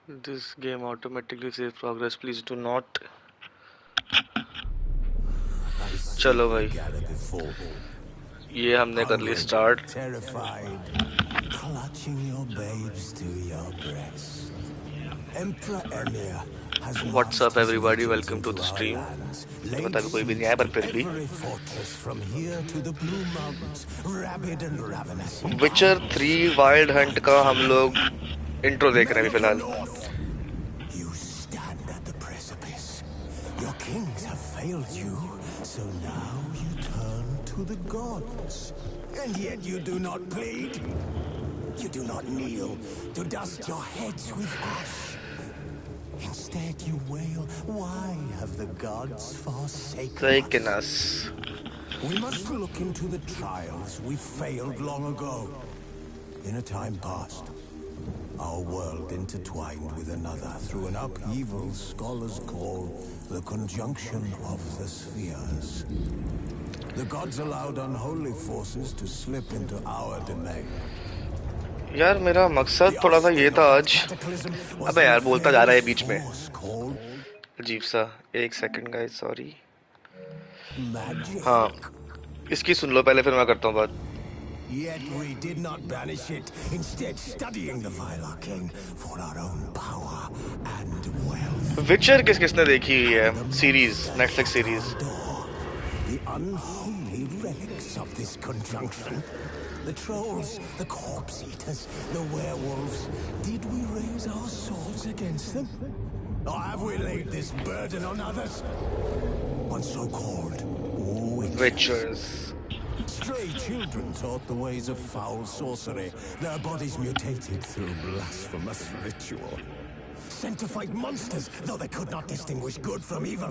This game automatically saves progress. Please do not. I see चलो you भाई, gather before me, ये हमने कर ली hungry, start. terrified, clutching your babes to your breast. Emperor Emir has What's marched up his everybody? legions Welcome to into the our stream. lands, मुझे laid पता है अभी कोई भी नहीं siege आया to पर फिर भी. every fortress from here to the Blue Mountains, rabid and ravenous. विचर 3 वाइल्ड हंट का हम लोग इंट्रो देख रहे Men हैं अभी of the फिलहाल. North, you stand at the precipice. Your kings have failed you, so now you turn to the gods. And yet you do not plead. You do not kneel to dust your heads with ash. Instead you wail, why have the gods forsaken Taken us? us. We must look into the trials we failed long ago. In a time past, our world intertwined with another through an upheaval scholars call the conjunction of the spheres. The gods allowed unholy forces to slip into our domain. यार मेरा मकसद The थोड़ा सा ये offspring था of that आज. cataclysm was अबे the यार बोलता जा रहा है nefarious बीच में. force called अजीब सा. एक सेकंड गाइस, सॉरी. magic. हाँ, इसकी सुन लो पहले, फिर मैं करता हूँ बात. Yet we did not banish it, instead studying the vile arcane for our own power and wealth. विचर किस किसने देखी हुई है And the series, monsters Netflix at series. our door, the unholy relics of this conjunction. The trolls, the corpse eaters, the werewolves. Did we raise our swords against them? Or have we laid this burden on others? On so-called witches. विचर्स. Stray children taught the ways of foul sorcery, their bodies mutated through blasphemous ritual. Sent to fight monsters, though they could not distinguish good from evil.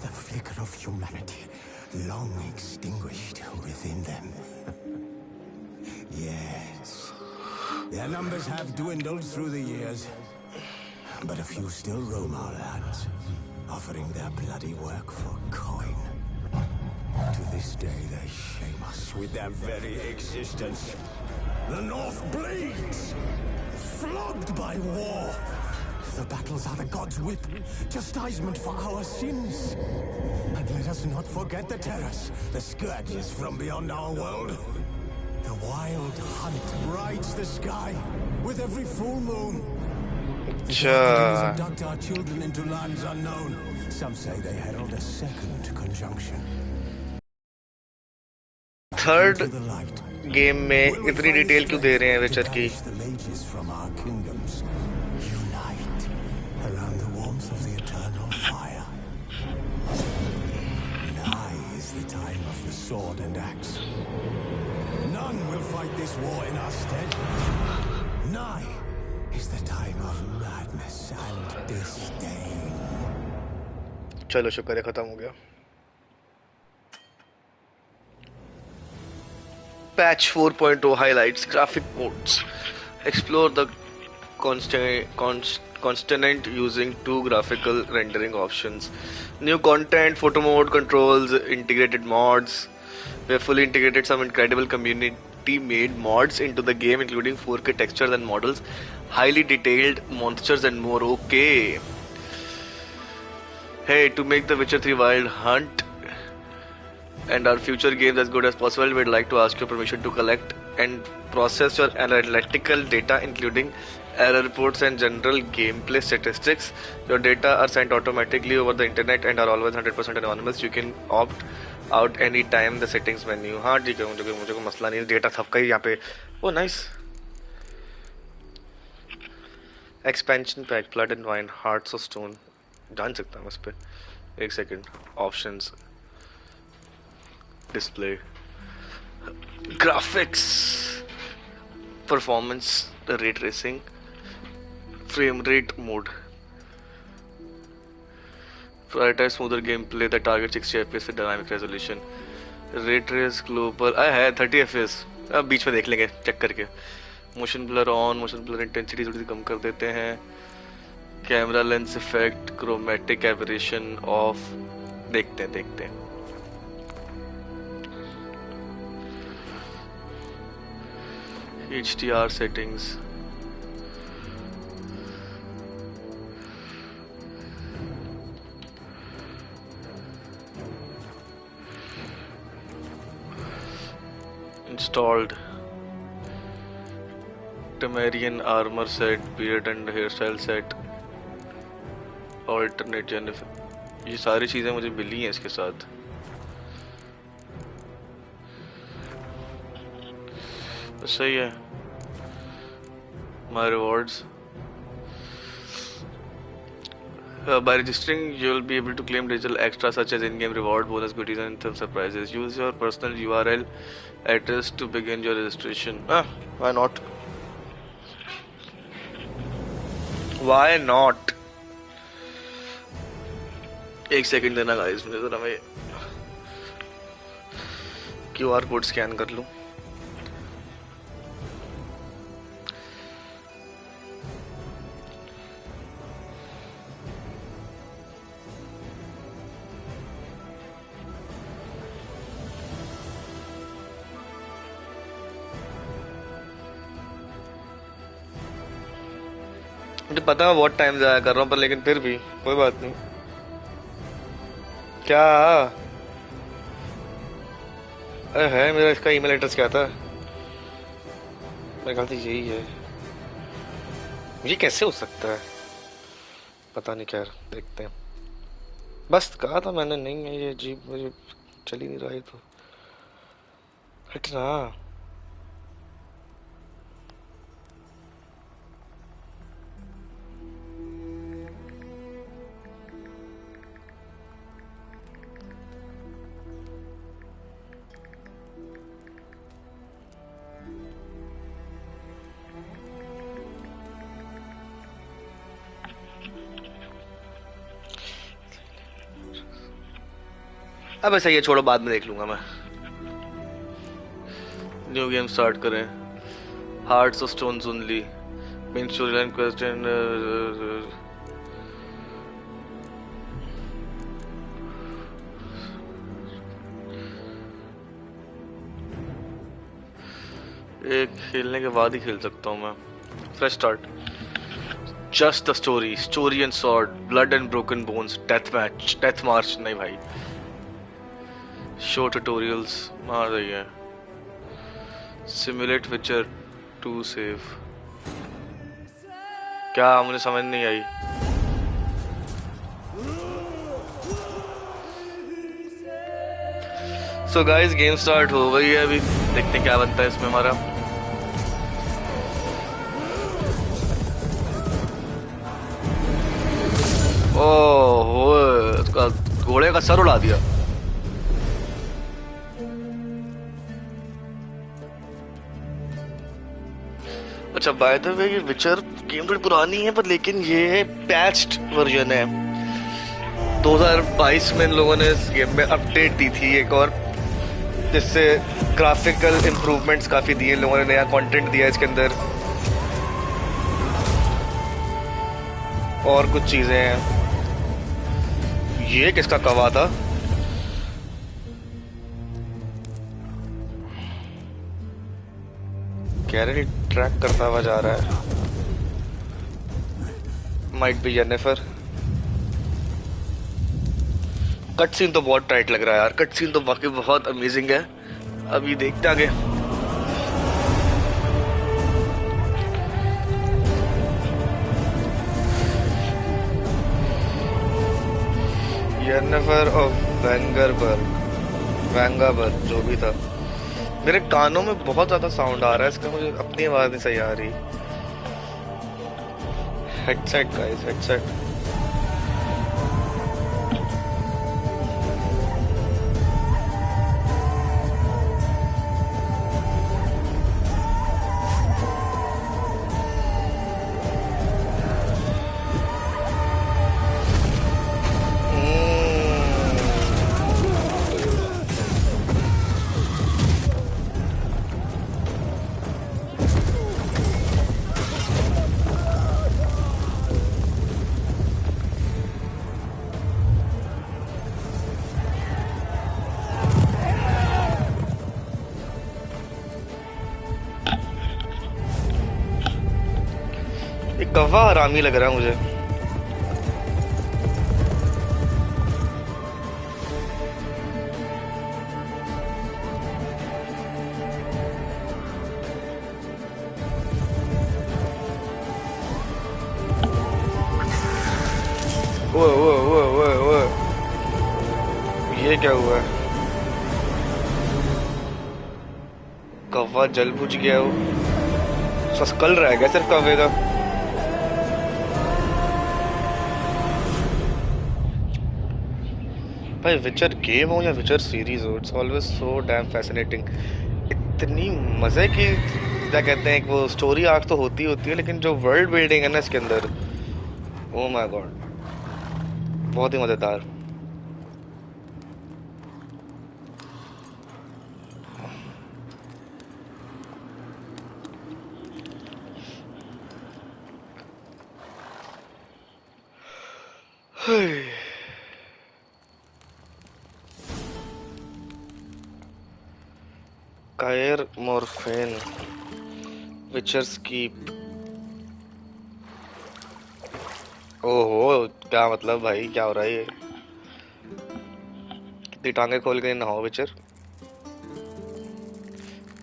The flicker of humanity, long extinguished within them. Yes. Their numbers have dwindled through the years, but a few still roam our lands, offering their bloody work for coin. To this day, they shame us with their very existence. The North bleeds, flogged by war. The battles are the gods' whip, chastisement for our sins. And let us not forget the terrors, the scourges from beyond our world. The wild hunt rides the sky with every full moon. The Dark अच्छा, abduct our children into lands unknown. Some say they herald a second conjunction. Third Into the light. Game में Will we इतनी find the detail क्यों दे रहे हैं strength to विचर की? banish the mages from our kingdoms? Unite around the warmth of the eternal fire. Nigh is the time of the sword and axe. None will fight this war in our stead. Nigh is the time of madness and disdain. चलो शुक्र है खत्म हो गया. Patch 4.0 highlights graphic modes. Explore the constant using two graphical rendering options. New content, photo mode controls, integrated mods. We have fully integrated some incredible community made mods into the game, including 4K textures and models, highly detailed monsters, and more. Okay. Hey, to make the Witcher 3 Wild Hunt and our future games as good as possible, we'd like to ask your permission to collect and process your analytical data, including error reports and general gameplay statistics. Your data are sent automatically over the internet and are always 100% anonymous. You can opt out any time the settings menu. हाँ ठीक है, मुझे कोई मसला नहीं है, data सबका ही यहाँ पे. Oh nice. Expansion pack, Blood and Wine, Hearts of Stone. जान सकता हूँ उस पे. एक second. Options. Display. Graphics, performance, ray tracing, frame rate mode. Prioritize smoother gameplay that targets 60 FPS with dynamic resolution. Ray trace global है 30 FPS. अब बीच में देख लेंगे चेक करके. Motion blur on, motion blur intensity थोड़ी सी कम कर देते हैं. Camera lens effect, chromatic aberration of. देखते हैं. HDR settings. Installed. Temerian armor set, beard and hairstyle set, alternate gen. ये सारी चीजें मुझे मिली हैं इसके साथ. तो सही है. My rewards. By registering, you will be able to claim digital extras such as in-game reward, bonus goodies, and some surprises. Use your personal URL address to begin your registration. Why not? Why not? एक second देना guys, मुझे जरा मैं QR code scan कर लूं. मुझे पता है बहुत टाइम जाया कर रहा हूँ, पर लेकिन फिर भी कोई बात नहीं. क्या है मेरा इसका ईमेल एड्रेस क्या था? मेरे ख्याल से यही है. ये कैसे हो सकता है पता नहीं. खैर देखते हैं. बस कहा था मैंने, नहीं है ये जीप, मुझे चल ही नहीं रहा है. तो हटना. अब ऐसा ये छोड़ो, बाद में देख लूंगा मैं. न्यू गेम स्टार्ट करें. Hearts of stones only. Main story line question. एक खेलने के बाद ही खेल सकता हूँ मैं. Fresh start. Just the story. Story and sword. Blood and broken bones. Death match. Death march नहीं भाई. शो ट्यूटोरियल्स मार रही है. सिमुलेट विचर 2 सेव. क्या मुझे समझ नहीं आई. सो गाइस गेम स्टार्ट हो गई है. अभी देखते हैं क्या बनता है इसमें हमारा. ओह उसका घोड़े का सर उड़ा दिया. अच्छा बाय द वे ये विचर गेम थोड़ी पुरानी है, पर लेकिन ये पैच्ड वर्जन है. 2022 में इन लोगों ने इस गेम में अपडेट दी थी एक और, जिससे ग्राफिकल इंप्रूवमेंट्स काफी दिए. इन लोगों ने नया कंटेंट दिया इसके अंदर और कुछ चीजें हैं. ये किसका कवा था? कैरेट ट्रैक करता हुआ जा रहा है. Might be Jennifer. Cut scene तो बहुत टाइट लग रहा है यार. कट सीन तो वाकई बहुत अमेजिंग है. अभी देखते आगे. जेनिफर ऑफ वैंगाबर्ग जो भी था. मेरे कानों में बहुत ज्यादा साउंड आ रहा है इसका. मुझे अपनी आवाज नहीं सही आ रही. Headset guys, headset. कौवा हरामी लग रहा है मुझे. वो ये क्या हुआ? कौवा जल बुझ गया वो। सस्कल रह गया सिर्फ कौवे का। भाई विचर गेम हो या विचर सीरीज हो, it's always so damn fascinating. इतनी मजे की क्या कहते हैं, वो स्टोरी आर्क तो होती है, लेकिन जो वर्ल्ड बिल्डिंग है ना इसके अंदर, ओ माय गॉड, बहुत ही मजेदार। कायर मोरफेन, विचर्स कीप। ओहो, क्या मतलब भाई, क्या हो रहा है ये? कितनी टांगे खोल के नहाओ विचर।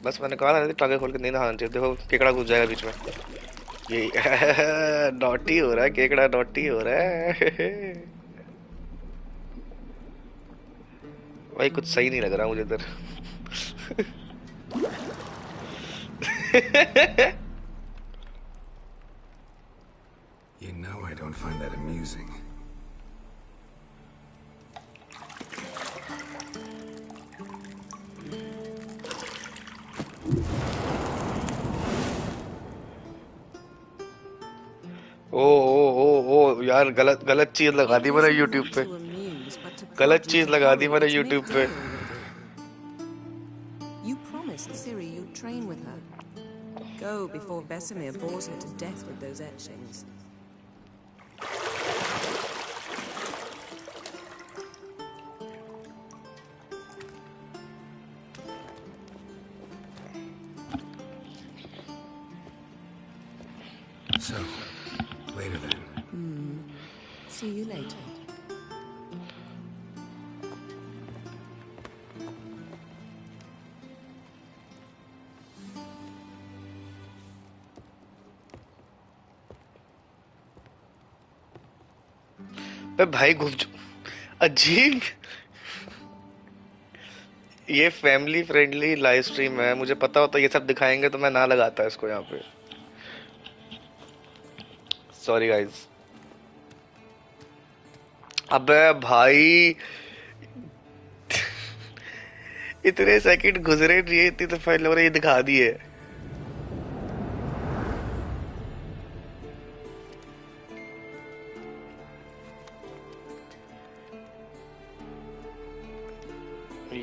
बस मैंने कहा था टांगे खोल के नहीं नहाना चाहिए। देखो केकड़ा घुस जाएगा बीच में। ये नॉटी हो रहा है केकड़ा, नॉटी हो रहा है। भाई कुछ सही नहीं लग रहा मुझे इधर। You know I don't find that amusing. ओ यार, गलत गलत चीज लगा दी मैंने यूट्यूब पे। गलत चीज लगा दी मैंने यूट्यूब पे। You promised Ciri you'd train with her. Go before Vesemir bores her to death with those etchings. So, later then. See you later. भाई अजीब। ये फैमिली फ्रेंडली लाइव स्ट्रीम है, मुझे पता होता ये सब दिखाएंगे तो मैं ना लगाता इसको यहाँ पे। Sorry guys. अबे भाई, इतने सेकंड गुजरे नहीं, इतनी तो फाइल ये दिखा दी है।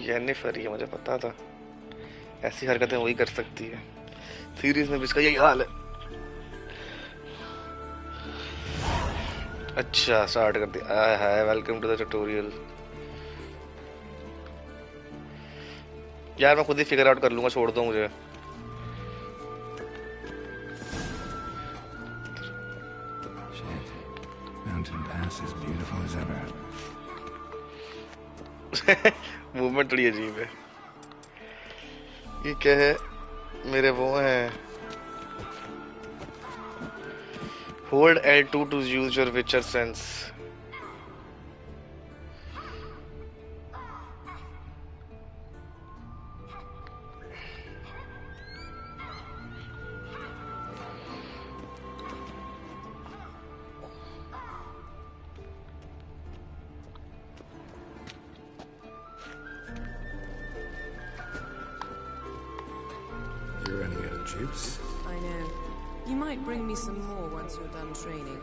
येनिफर, ये मुझे पता था, ऐसी हरकतें वही कर सकती है। सीरीज में भी इसका यही हाल है। अच्छा स्टार्ट कर दिया है। Welcome to the tutorial. यार मैं खुद ही फिगर आउट कर लूंगा, छोड़ दो मुझे। Mountain Pass is beautiful as ever. Movement थोड़ी अजीब है। ये क्या है? मेरे वो हैं। Hold L2 to use your Witcher sense. You're running out of juice? I know. You might bring me some more once you're done training.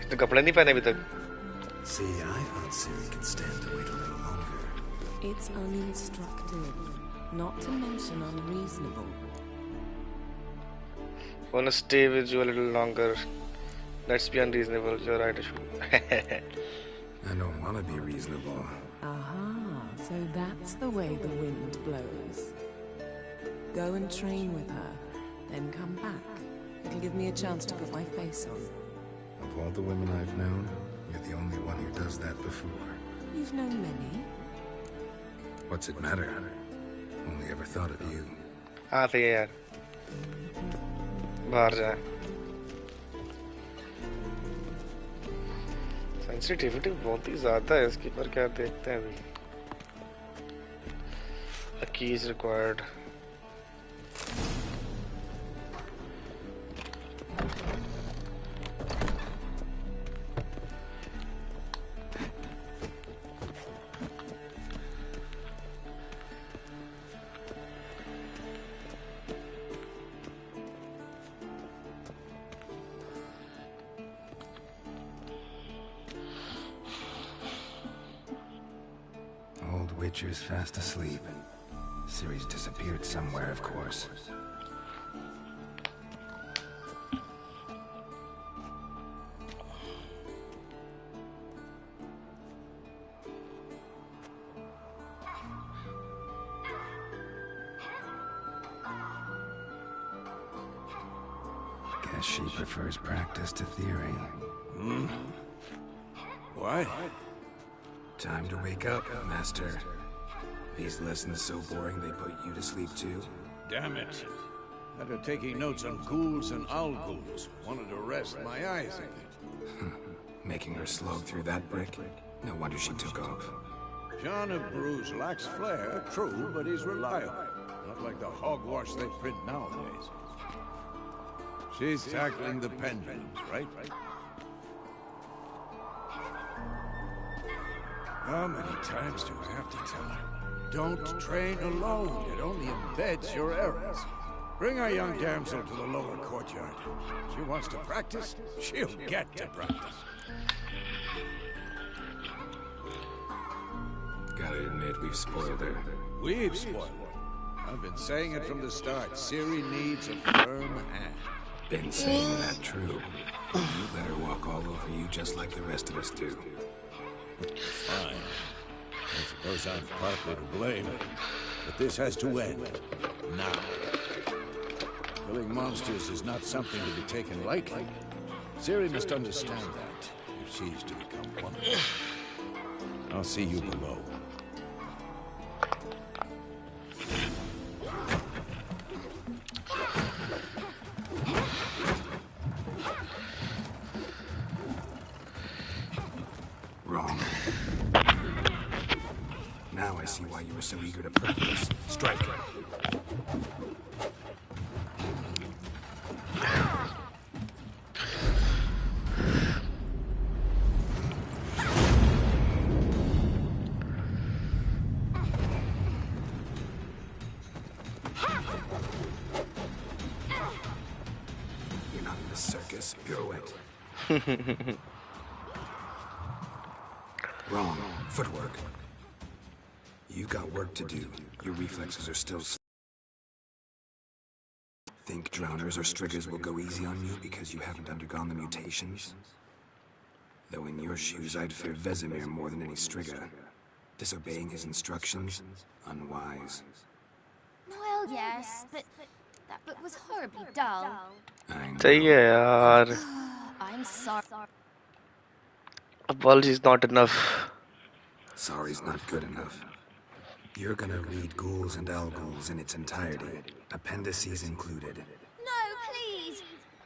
इसने कपड़े नहीं पहने अभी तक। See, I thought Ciri could stand to wait a little longer. It's uninstructive, not to mention unreasonable. Wanna stay with you a little longer? Let's be unreasonable. You're right. I don't want to be reasonable. Aha, so that's the way the wind blows. Go and train with her, then come back. It'll give me a chance to put my face on. Of all the women I've known, you're the only one who does that before. You've known many. What's it matter? Only ever thought of you. हाँ सही है यार। बाहर जाए. Sensitivity बहुत ही ज्यादा है इसकी, पर क्या देखते हैं अभी. A key is required. Old Witcher's fast asleep. Ciri's disappeared somewhere, of course. Guess she prefers practice to theory. What? Time to wake up, Master. These lessons so boring they put you to sleep too? Damn it. After taking notes on ghouls and owl-ghouls, wanted to rest my eyes a bit. Making her slog through that brick? No wonder she took off. John of Bruges lacks flair, true, but he's reliable. Not like the hogwash they print nowadays. She's tackling the pendulums, right? How many times do I have to tell her? Don't train alone. It only embeds your errors. Bring our young damsel to the lower courtyard. She wants to practice, she'll get to practice. Gotta admit, we've spoiled her. We've spoiled her. I've been saying it from the start. Ciri needs a firm hand. Been saying that true. You let her walk all over you just like the rest of us do. Fine. I suppose I'm partly to blame, but this has to end. Now. Killing monsters is not something to be taken lightly. Ciri must understand that, if she's to become one of us. I'll see you below. Wrong. Now I see why you were so eager to practice. Strike. You're not in the circus. Pirouette. Wrong. Footwork. You got work to do. Your reflexes are still Think drowners or striggers will go easy on you because you haven't undergone the mutations? Though in your shoes, I'd fear Vesemir more than any strigger. Disobeying his instructions? Unwise. Well, yes, but that book was horribly dull. I know. सही है यार. I'm sorry. Apology is not enough. Sorry's not good enough. You're gonna read Ghouls and Owl-Ghouls in its entirety, appendices included. No, please.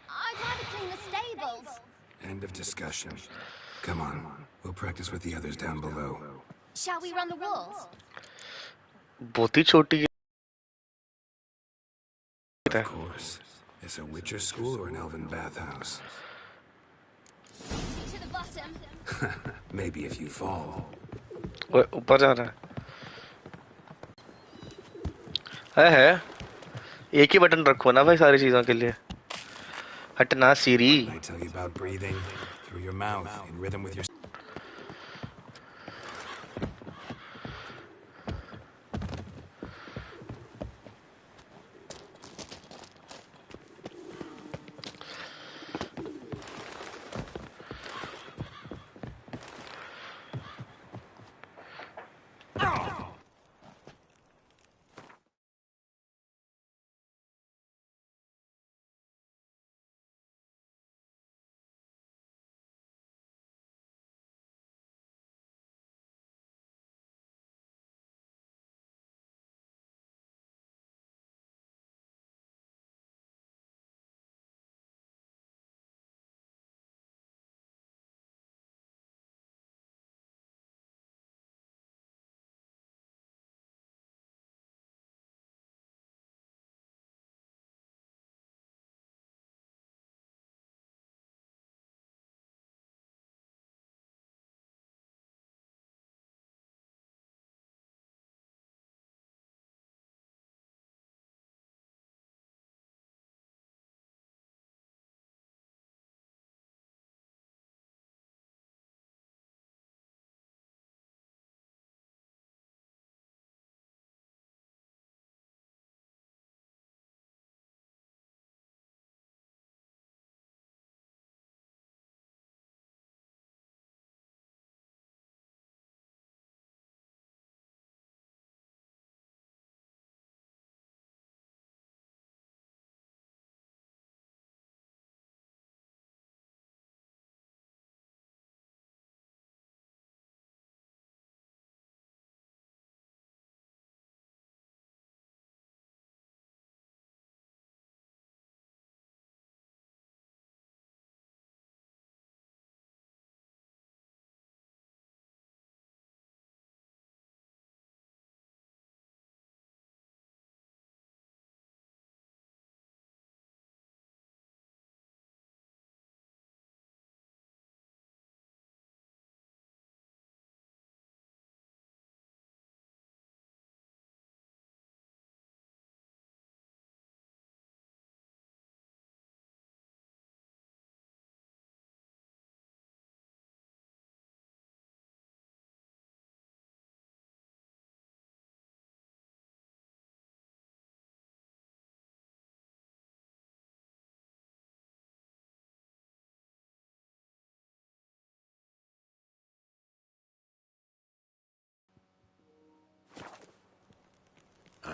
I'd rather clean the stables. End of discussion. Come on, we'll practice with the others down below. Shall we run the walls? बहुत ही छोटी Of course. Is a Witcher school or an elven bathhouse? To the bottom. Maybe if you fall. ओए, ऊपर जा रहा है एक ही button रखो ना भाई सारी चीजों के लिए. हटना सीरी. I tell you about breathing through your mouth in rhythm with your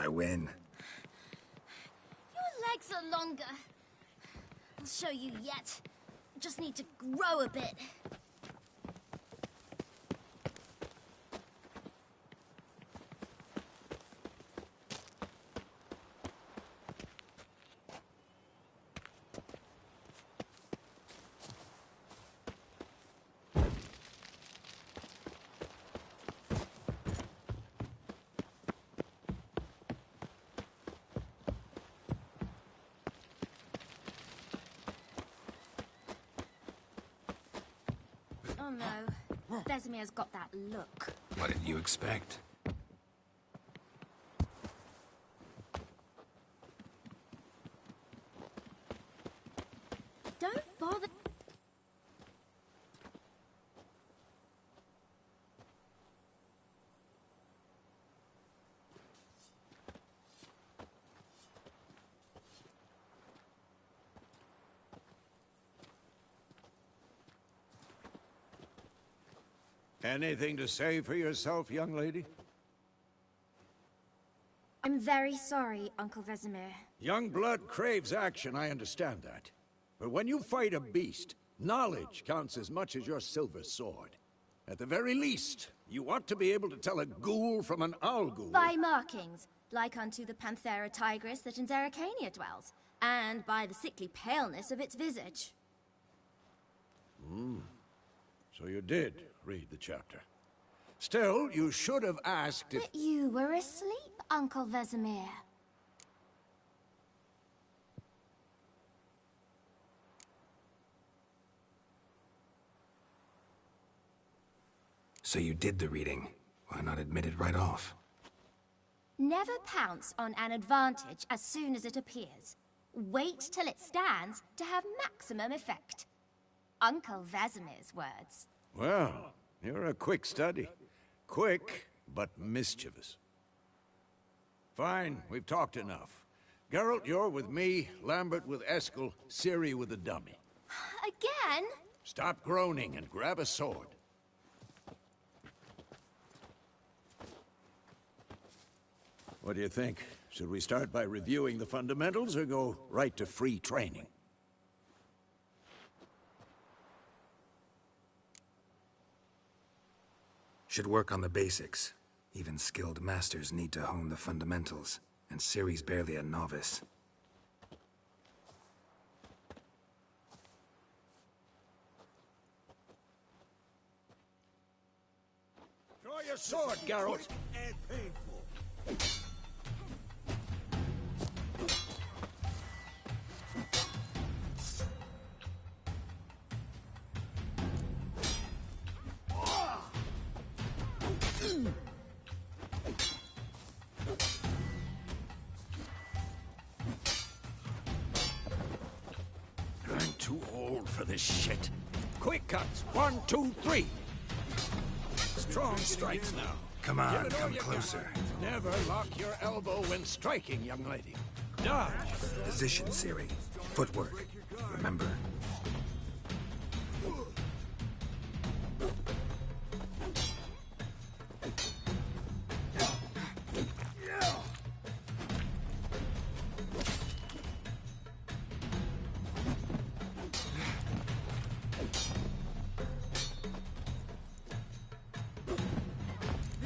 I win. Your legs are longer. I'll show you yet. Just need to grow a bit. Oh no, Vesemir's got that look. What did you expect? Don't bother. Anything to say for yourself, young lady? I'm very sorry, Uncle Vesemir. Young blood craves action, I understand that. But when you fight a beast, knowledge counts as much as your silver sword. At the very least, you ought to be able to tell a ghoul from an owl ghoul. By markings, like unto the Panthera tigris that in Zerrikania dwells, and by the sickly paleness of its visage. So you did read the chapter. Still, you should have asked if... But you were asleep, Uncle Vesemir. So you did the reading. Why not admit it right off? Never pounce on an advantage as soon as it appears. Wait till it stands to have maximum effect. Uncle Vesemir's words. Well, you're a quick study. Quick, but mischievous. Fine, we've talked enough. Geralt, you're with me, Lambert with Eskel, Ciri with the dummy. Again? Stop groaning and grab a sword. What do you think? Should we start by reviewing the fundamentals or go right to free training? Should work on the basics. Even skilled masters need to hone the fundamentals, and Ciri's barely a novice. Draw your sword, Geralt! And painful. I'm too old for this shit. Quick cuts. 1, 2, 3. Strong strikes now. Come on, Give it all come you got. closer. Never lock your elbow when striking, young lady. Dodge. Position, Ciri. Footwork. Remember.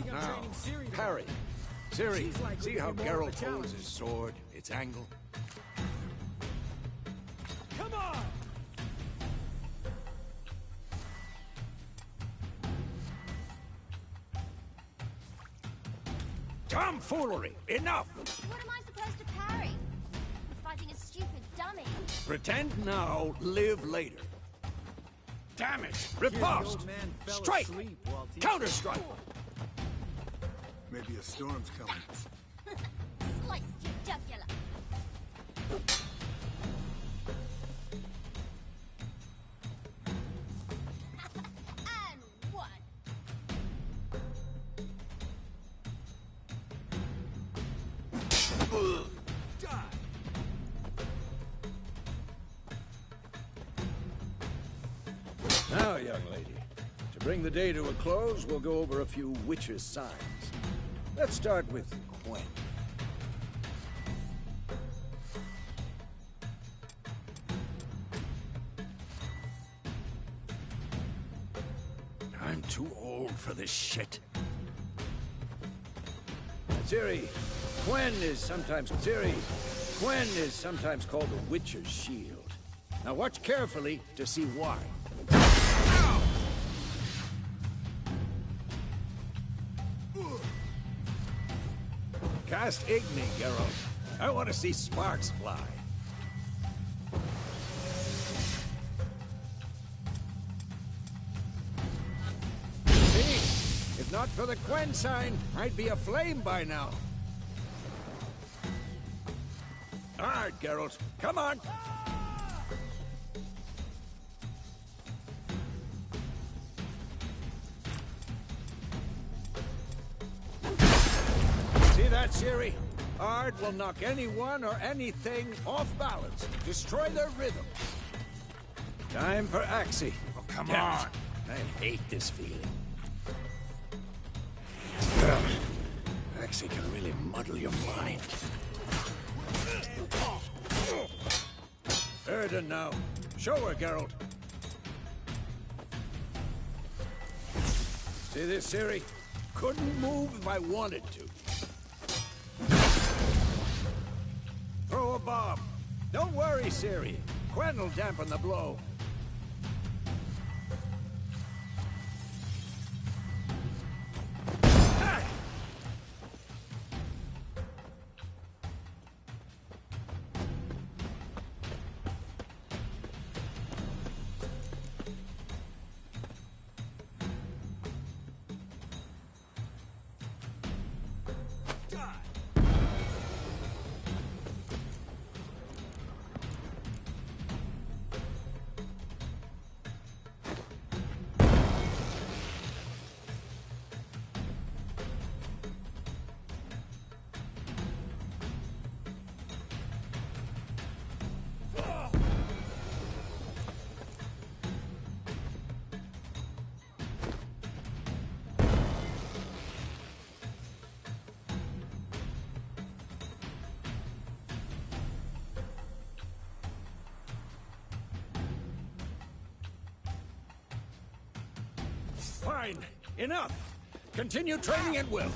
Now, parry. Ciri, see how Geralt holds his sword, its angle? Come on! Tomfoolery! Enough! What am I supposed to parry? I'm fighting a stupid dummy. Pretend now, live later. Damn it! Riposte! Strike! Counter-strike! Maybe a storm's coming. Slice your jugular. And one. Now, young lady, to bring the day to a close, we'll go over a few witches' signs. Let's start with Quen. I'm too old for this shit. Ciri, Quen is sometimes called the Witcher's Shield. Now watch carefully to see why. Cast Igni, Geralt. I want to see sparks fly. See? If not for the Quen sign, I'd be aflame by now. All right, Geralt. Come on! See that, Ciri? Ard will knock anyone or anything off balance. Destroy their rhythm. Time for Axii. Oh, come Damn on. it. I hate this feeling. Axii can really muddle your mind. Erden now. Show her, Geralt. See this, Ciri? Couldn't move if I wanted to. Throw a bomb. Don't worry, Ciri. Quen will dampen the blow. Fine. Enough. Continue training at will.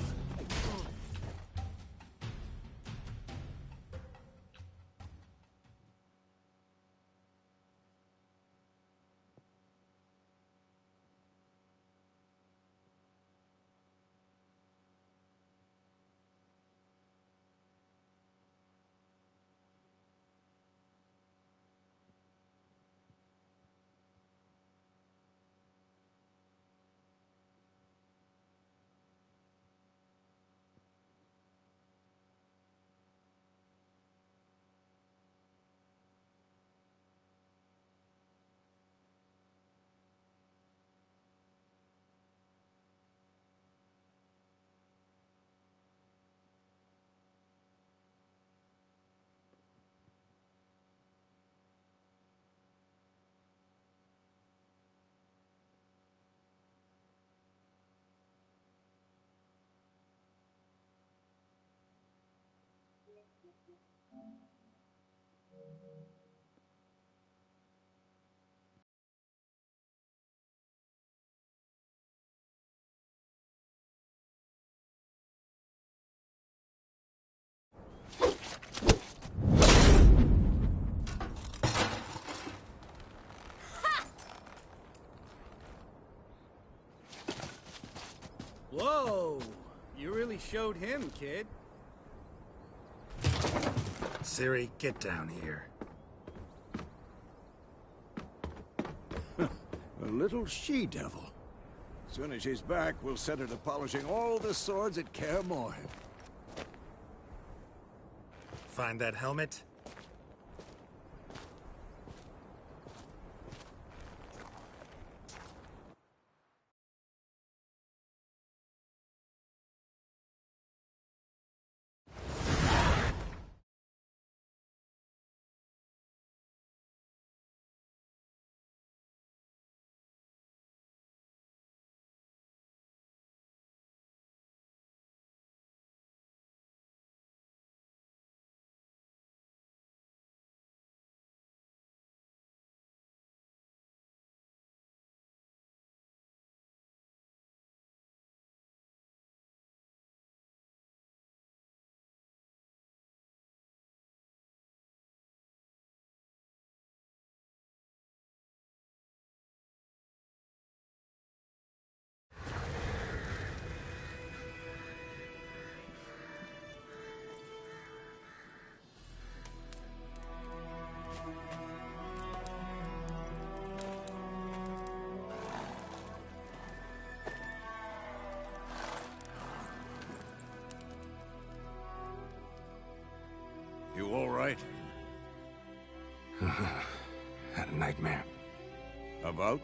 Whoa! You really showed him, kid. Ciri, get down here. A little she-devil. Soon as she's back, we'll set her to polishing all the swords at Kaer Morhen. Find that helmet? all right? Had a nightmare. About?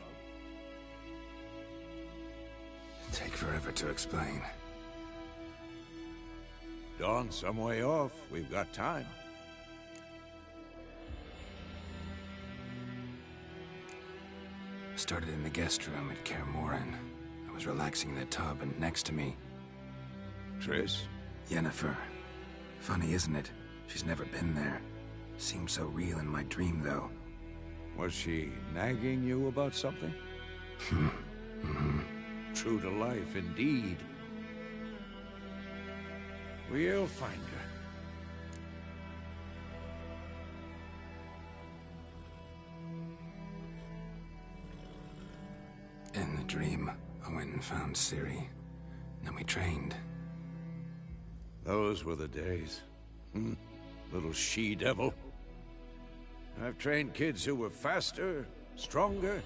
Take forever to explain. Dawn's some way off. We've got time. Started in the guest room at Kaer Morhen. I was relaxing in the tub, and next to me, Triss? Yennefer. Funny, isn't it? She's never been there. Seemed so real in my dream, though. Was she nagging you about something? True to life, indeed. We'll find her. In the dream, I went and found Ciri. Then we trained. Those were the days. Little she-devil. I've trained kids who were faster, stronger,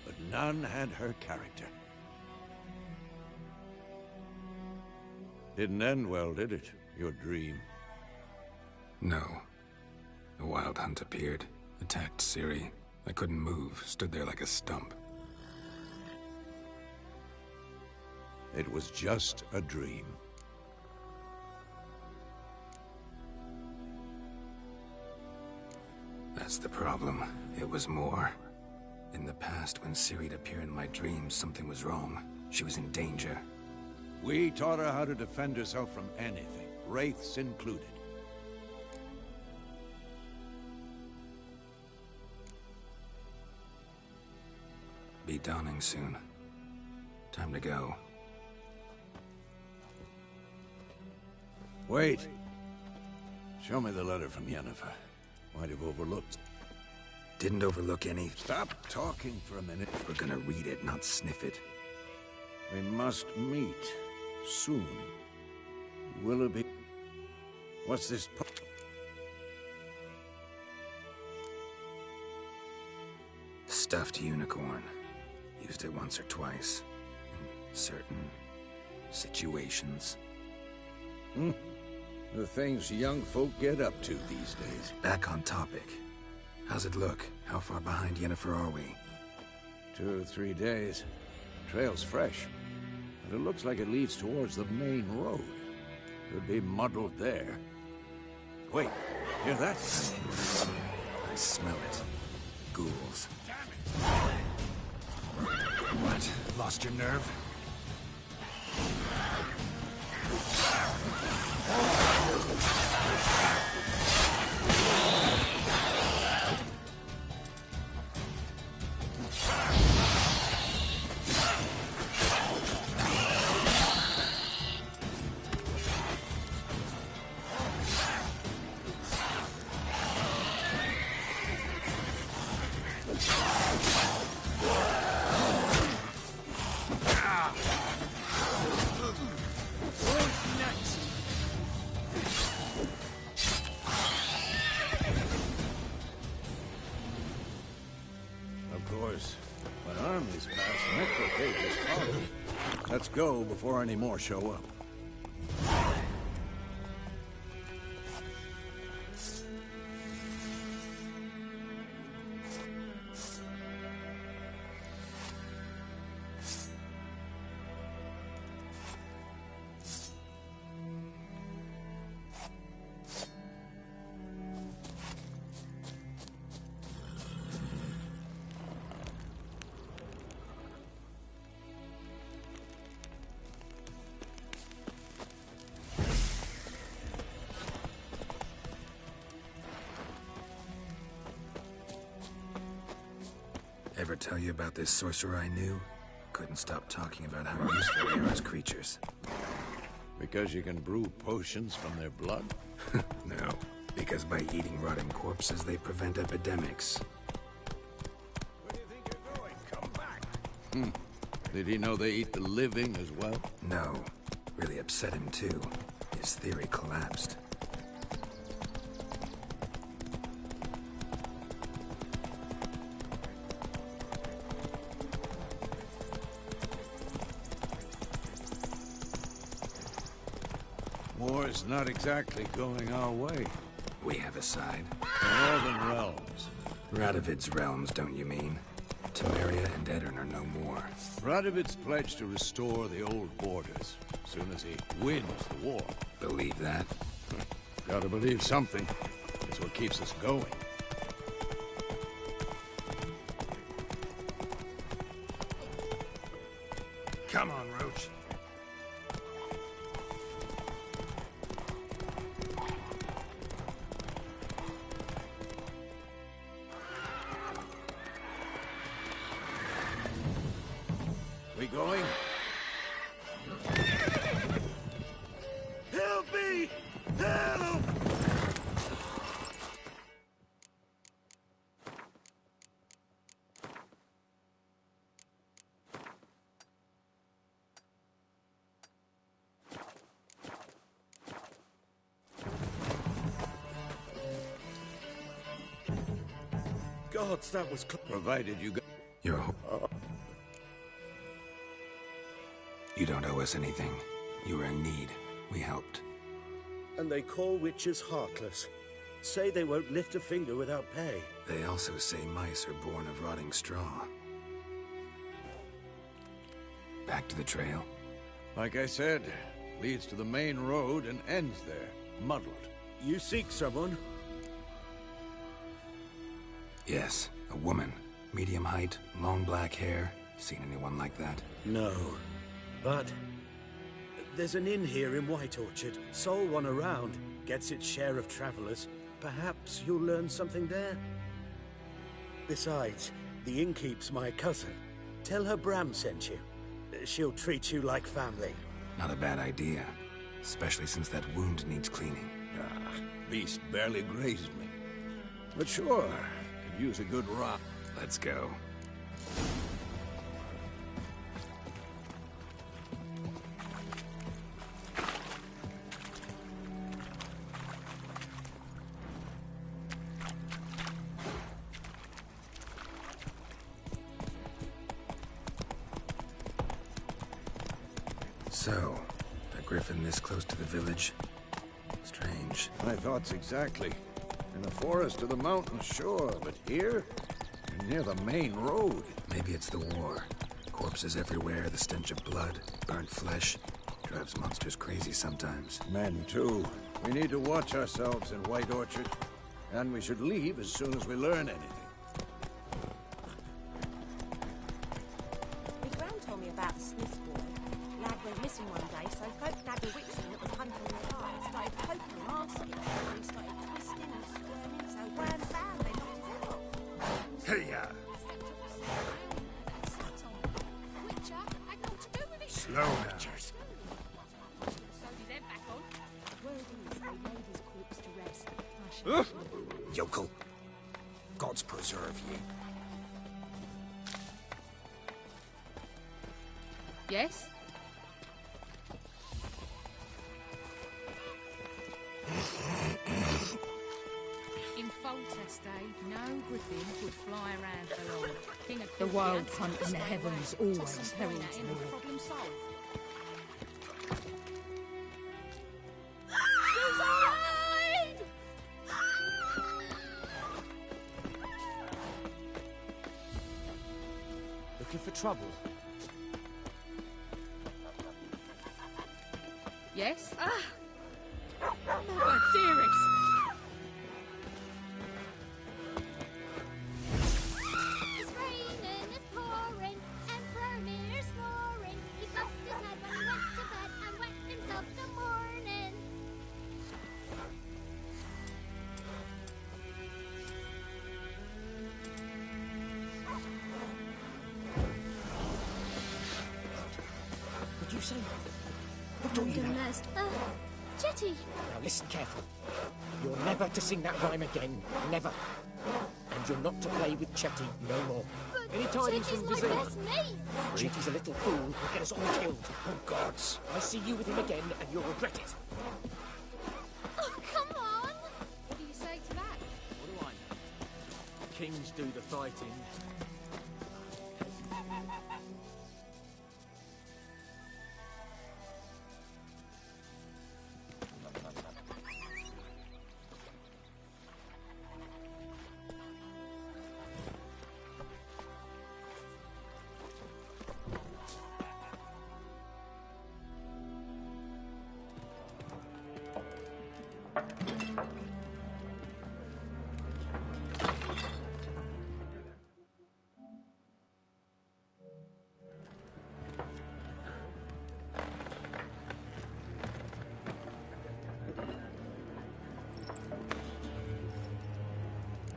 but none had her character. Didn't end well, did it? Your dream? No. The Wild Hunt appeared, attacked Ciri. I couldn't move, stood there like a stump. It was just a dream. That's the problem. It was more. In the past, when Ciri'd appear in my dreams, something was wrong. She was in danger. We taught her how to defend herself from anything, wraiths included. Be dawning soon. Time to go. Wait. Show me the letter from Yennefer. Might have overlooked. Didn't overlook any. Stop talking for a minute. We're gonna read it, not sniff it. We must meet. Soon. Willoughby. What's this? Stuffed unicorn. Used it once or twice. In certain situations. The things young folk get up to these days. Back on topic. How's it look? How far behind Yennefer are we? 2 or 3 days. Trail's fresh. But it looks like it leads towards the main road. Could be muddled there. Wait, hear that? I smell it. Ghouls. What? Lost your nerve? When armies pass, necrocages follow. Let's go before any more show up. Ever tell you about this sorcerer I knew? Couldn't stop talking about how useful they are as creatures. Because you can brew potions from their blood? No, because by eating rotting corpses, they prevent epidemics. Where do you think you're going? Come back! Did he know they eat the living as well? No. Really upset him, too. His theory collapsed. War's not exactly going our way. We have a side. The Northern Realms. Radovid's realms, don't you mean? Temeria and Edirn are no more. Radovid's pledged to restore the old borders as soon as he wins the war. Believe that? Gotta believe something. It's what keeps us going. Come on, Roach. We going? Help me! Help! Gods, that was Provided you got... You're You don't owe us anything. You were in need. We helped. And they call witches heartless. Say they won't lift a finger without pay. They also say mice are born of rotting straw. Back to the trail. Like I said, leads to the main road and ends there, muddled. You seek someone? Yes, a woman. Medium height, long black hair. Seen anyone like that? No. But there's an inn here in White Orchard. Sole one around. Gets its share of travelers. Perhaps you'll learn something there. Besides, the innkeep's my cousin. Tell her Bram sent you. She'll treat you like family. Not a bad idea. Especially since that wound needs cleaning. Beast barely grazed me. But sure, could use a good rock. Let's go. So, a griffin this close to the village? Strange. My thoughts exactly. In the forest or the mountains, sure, but here? You're near the main road. Maybe it's the war. Corpses everywhere, the stench of blood, burnt flesh. Drives monsters crazy sometimes. Men, too. We need to watch ourselves in White Orchard. And we should leave as soon as we learn anything. My gran told me about the Smith boy. Lad went missing one day, so folk nabbed a witchman that was hunting the fire. Started poking him, asking him. He started twisting and squirming, so Gran found they knocked his head off. Hey, ya! Slow now. Yokel, gods preserve you. Yes? In Foltest, no griffin could fly around for long. King of The wild hunt in the heavens always heralds war. Problem solved. Looking for trouble? Yes? Mother dearest! It's raining, it's pouring, Emperor Mirror's snoring. He bumped his head when he went to bed and wet himself till morning. What'd you say? What taught you that? Nest. Chetty. Now listen careful. You're never to sing that rhyme again. Never. And you're not to play with Chetty no more. But Any tidings Chetty's from my Vizela? best mate. Chetty's a little fool who'll get us all killed. Oh, gods. I see you with him again, and you'll regret it. Oh, come on. What do you say to that? What do I know? Kings do the fighting.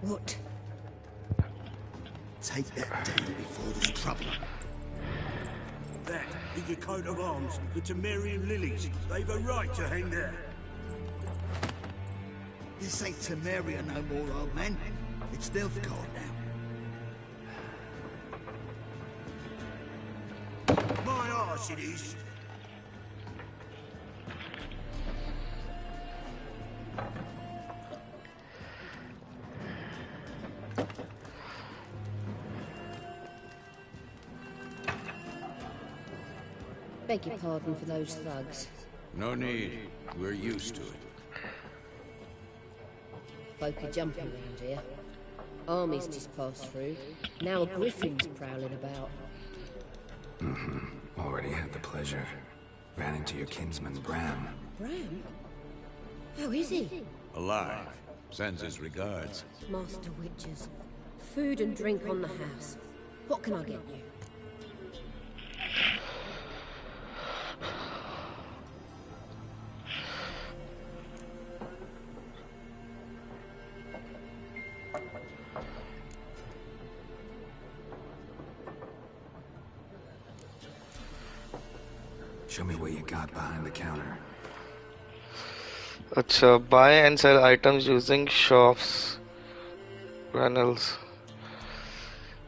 What? Take that down before there's trouble. That is the coat of arms, the Temerian lilies. They've a right to hang there. This ain't Temeria no more, old man. It's Nilfgaard now. My arse it is. Beg your pardon for those thugs. No need. We're used to it. Folk are jumping around here. Armies just passed through. Now a griffin's prowling about. Already had the pleasure. Ran into your kinsman, Bram. Bram? How is he? Alive. Sends his regards. Master Witches. Food and drink on the house. What can I get you? Show me what you got behind the counter. Acha, buy and sell items using shops. Panels.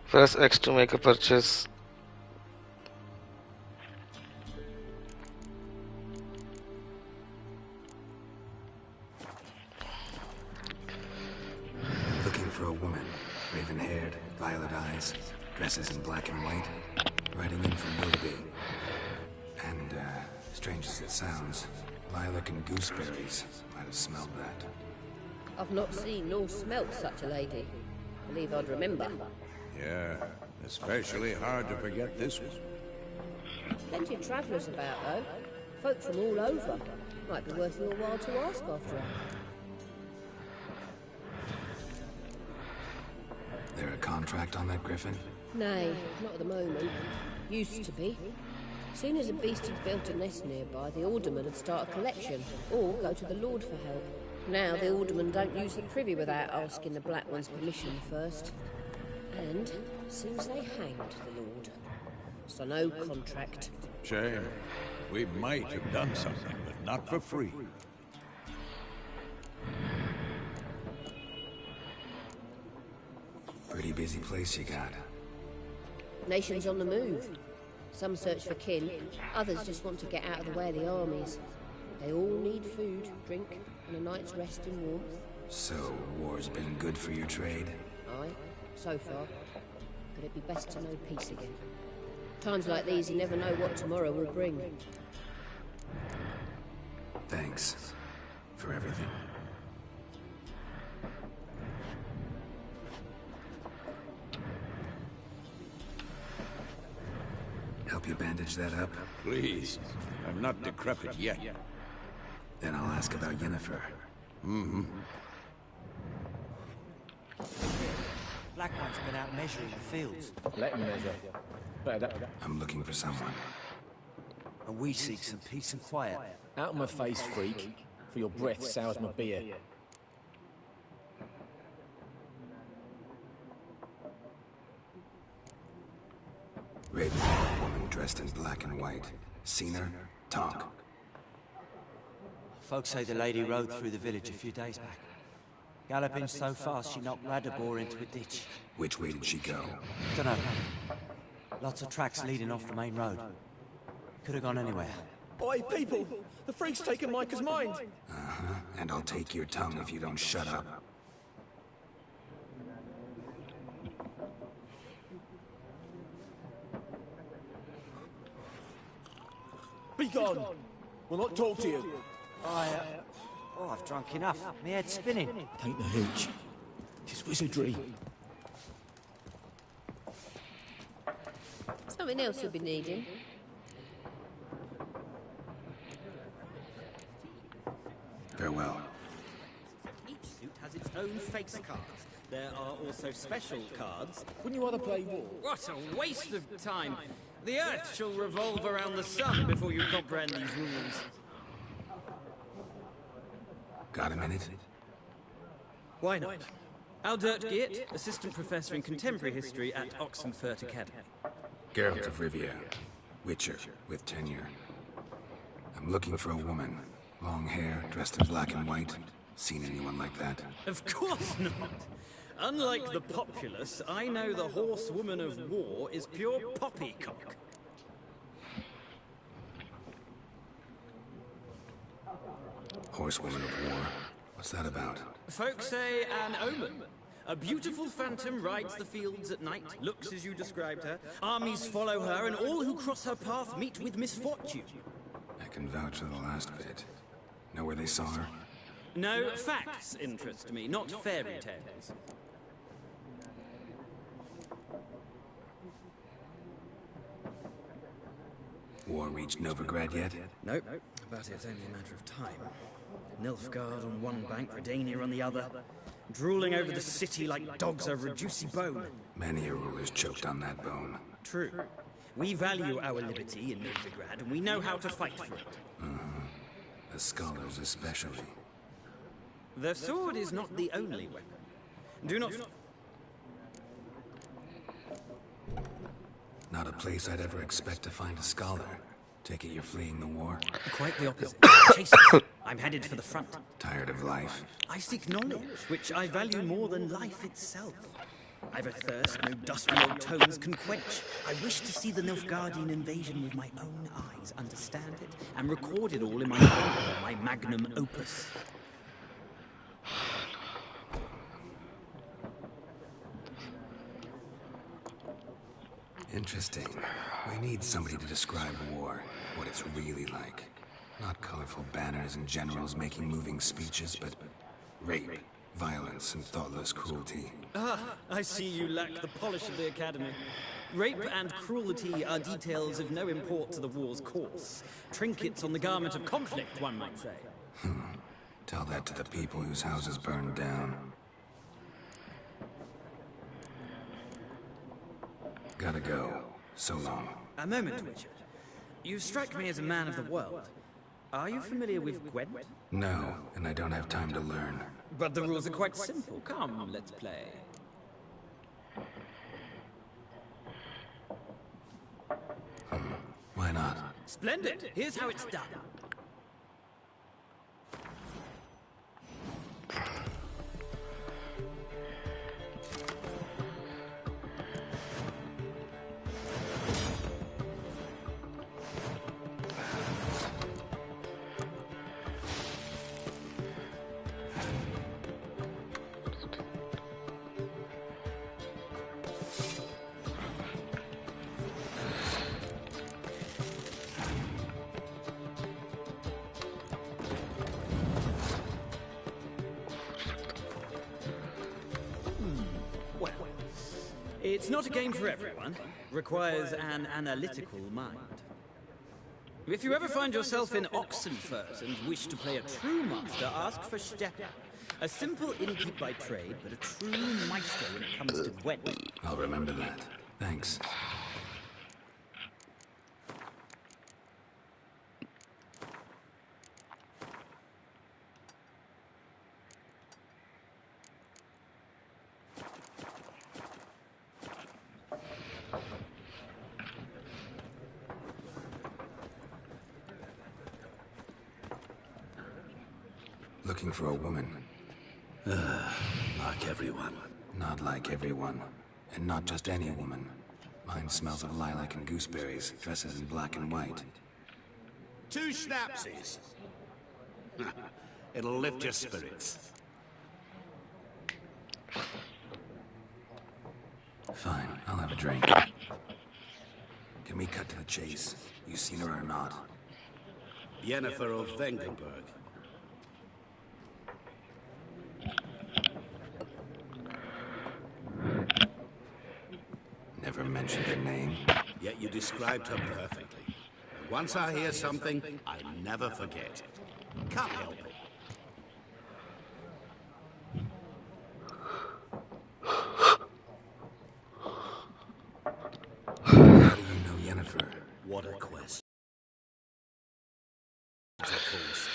Press X to make a purchase. Looking for a woman. Raven-haired, violet eyes, dresses in black and white. Riding in from Willoughby. And, strange as it sounds, lilac and gooseberries. Might have smelled that. I've not seen nor smelt such a lady. Believe I'd remember. Yeah, especially hard to forget this one. Plenty of travellers about, though. Folk from all over. Might be worth your while to ask after her. There a contract on that griffin? Nay, not at the moment. Used to be. Soon as a beast had built a nest nearby, the alderman would start a collection, or go to the Lord for help. Now the aldermen don't use the privy without asking the Black One's permission first. And seems they hanged the Lord. So no contract. Shame. We might have done something, but not for free. Pretty busy place you got. Nations on the move. Some search for kin, others just want to get out of the way of the armies. They all need food, drink, and a night's rest in warmth. So, war's been good for your trade? Aye, so far. But it'd be best to know peace again. Times like these, you never know what tomorrow will bring. Thanks for everything. Help you bandage that up? Please. I'm not decrepit yet. Then I'll ask about Yennefer. Mm-hmm. Black One's been out measuring the fields. Let him measure. I'm looking for someone. And we seek some peace and quiet. Out of my face, freak. For your breath sours my beer. Raven-haired woman dressed in black and white. Seen her? Talk. Folks say the lady rode through the village a few days back. Galloping so fast she knocked Radabor into a ditch. Which way did she go? Dunno. Lots of tracks leading off the main road. Could have gone anywhere. Oi, people! The freak's taken Micah's mind! Uh-huh. And I'll take your tongue if you don't shut up. Be gone! We'll not talk to you. I've drunk enough. My head's spinning. Tain't the hooch. It's wizardry. Something else you'll be needing. Farewell. Each suit has its own face cards. There are also special cards. Wouldn't you rather play war? What a waste of time! The Earth shall revolve around the sun before you comprehend these rules. Got a minute? Why not? Aldert Geert, Assistant Professor in Contemporary History at Oxenfurt Academy. Geralt of Rivia, Witcher with tenure. I'm looking for a woman. Long hair, dressed in black and white. Seen anyone like that? Of course not. Unlike the populace, I know the horsewoman of war is pure poppycock. Horsewoman of war? What's that about? Folks say an omen. A beautiful phantom rides the fields at night, looks as you described her. Armies follow her, and all who cross her path meet with misfortune. I can vouch for the last bit. Know where they saw her? No, facts interest me, not fairy tales. War reached Novigrad yet? Nope, but it's only a matter of time. Nilfgaard on one bank, Redania on the other, drooling over the city like dogs over a juicy bone. Many a ruler's choked on that bone. True. We value our liberty in Novigrad, and we know how to fight for it. The scholars especially. The sword is not the only weapon. Do not... Not a place I'd ever expect to find a scholar. Take it you're fleeing the war? Quite the opposite. Chase it. I'm headed for the front. Tired of life? I seek knowledge, which I value more than life itself. I've a thirst no dusty old tones can quench. I wish to see the Nilfgaardian invasion with my own eyes, understand it, and record it all in my magnum opus. Interesting. We need somebody to describe war, what it's really like. Not colorful banners and generals making moving speeches, but rape, violence, and thoughtless cruelty. Ah, I see you lack the polish of the Academy. Rape and cruelty are details of no import to the war's course. Trinkets on the garment of conflict, one might say. Tell that to the people whose houses burned down. Gotta go. So long. A moment, Witcher. You strike me as a man of the world. Are you familiar with Gwent? No, and I don't have time to learn. But the rules are quite simple. Come, let's play. Why not? Splendid! Here's how it's done. Well, it's not a game for everyone. Requires an analytical mind. If you ever find yourself in Oxenfurt and wish to play a true master, ask for Stepan. A simple innkeep by trade, but a true maestro when it comes to Gwent. I'll remember that. Thanks. Looking for a woman. Like everyone. Not like everyone. And not just any woman. Mine smells of lilac and gooseberries, dresses in black and white. 2 schnapsies. It'll lift your spirits. Fine, I'll have a drink. Can we cut to the chase? You seen her or not? Yennefer of Vengerberg. Never mentioned her name. Yet you described her perfectly. And once I hear something, I never forget. Can't help it. How do you know Yennefer? What a quest. Of course.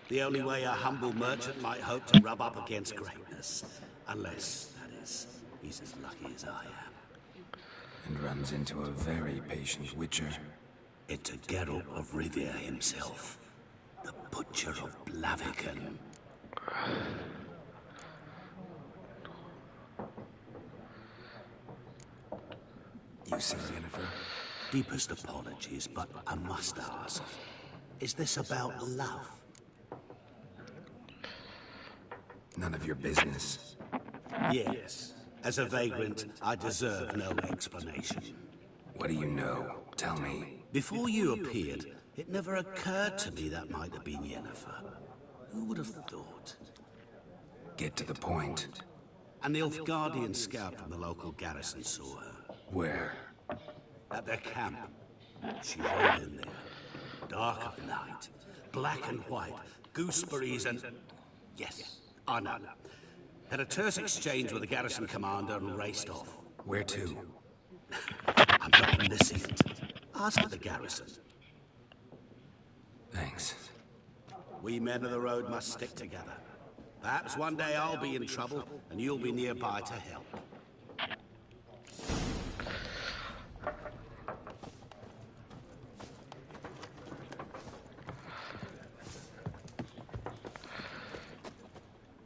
The only way a humble merchant might hope to rub up against greatness. Unless, guess he's as lucky as I am. And runs into a very patient witcher. It's a Geralt of Rivia himself. The Butcher of Blaviken. You see Yennefer? Deepest apologies, but I must ask. Is this about love? None of your business. Yes. As a vagrant, I deserve no explanation. What do you know? Tell me. Before you appeared, it never occurred to me that might have been Yennefer. Who would have thought? Get to the point. An Nilfgaardian scout from the local garrison saw her. Where? At their camp. She rode in there. Dark of night. Black and white. Gooseberries and... Yes, I know. Had a terse exchange with the garrison commander and raced off. Where to? I'm not omniscient. Ask the garrison. Thanks. We men of the road must stick together. Perhaps one day I'll be in trouble and you'll be nearby to help.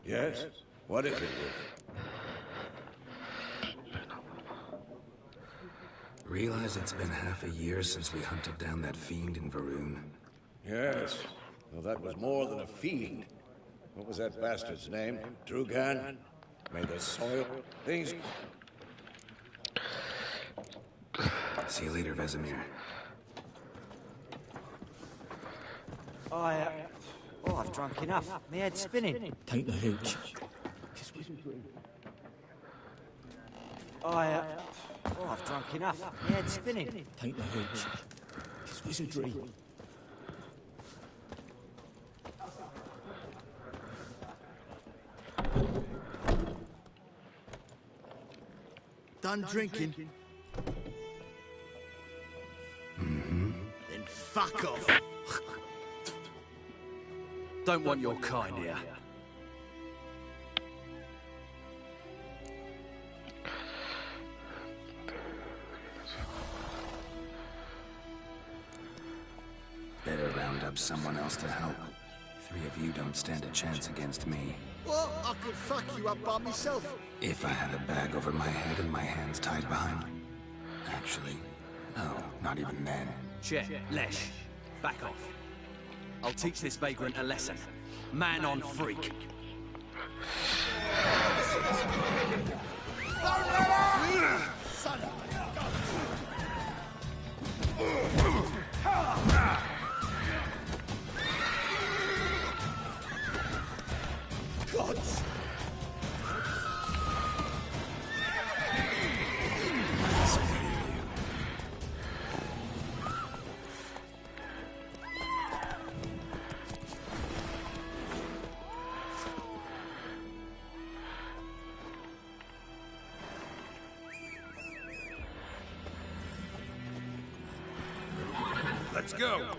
Yes? What is it, Realize it's been half a year since we hunted down that fiend in Varun? Yes. Well, that was more than a fiend. What was that bastard's name? Drugan? May the soil... things... See you later, Vesemir. I've drunk enough. My head's spinning. Take the hooch. I've drunk enough. My head's spinning. Take the hooch. It's wizardry. Done drinking? Mm-hmm. Then fuck off. Don't want your kind here. Better round up someone else to help. Three of you don't stand a chance against me. Well, I could fuck you up by myself. If I had a bag over my head and my hands tied behind... Actually, no, not even then. Chet, Lesh, back off. I'll teach this vagrant a lesson. Man on freak. Gods! Let's go!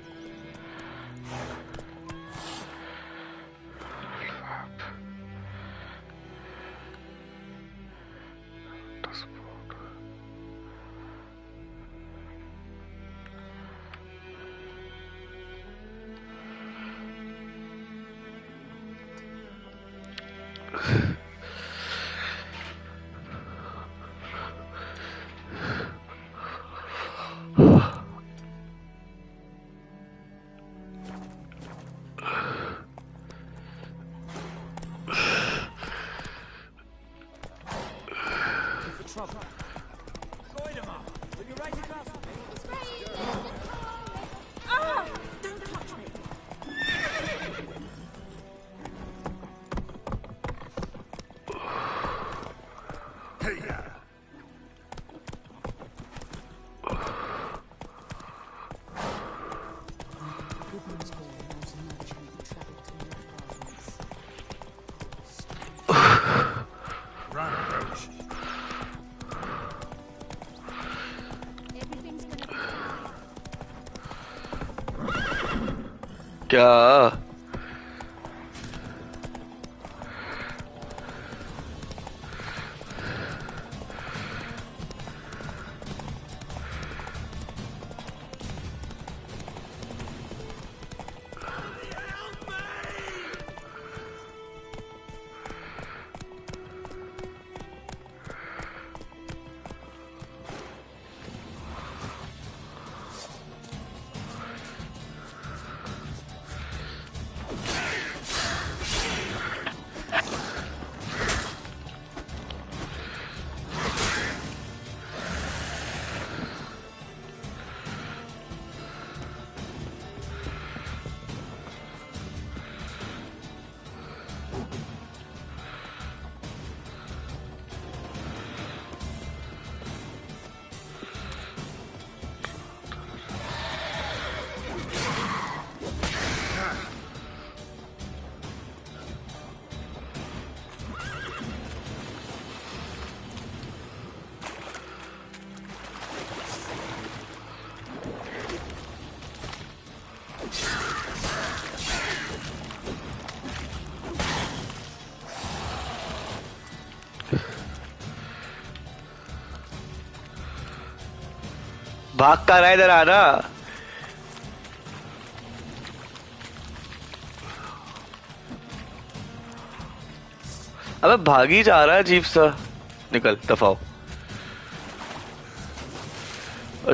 क्या भाग का रहा है इधर आना। अबे भाग ही जा रहा है अजीब सा। निकल दफाओ।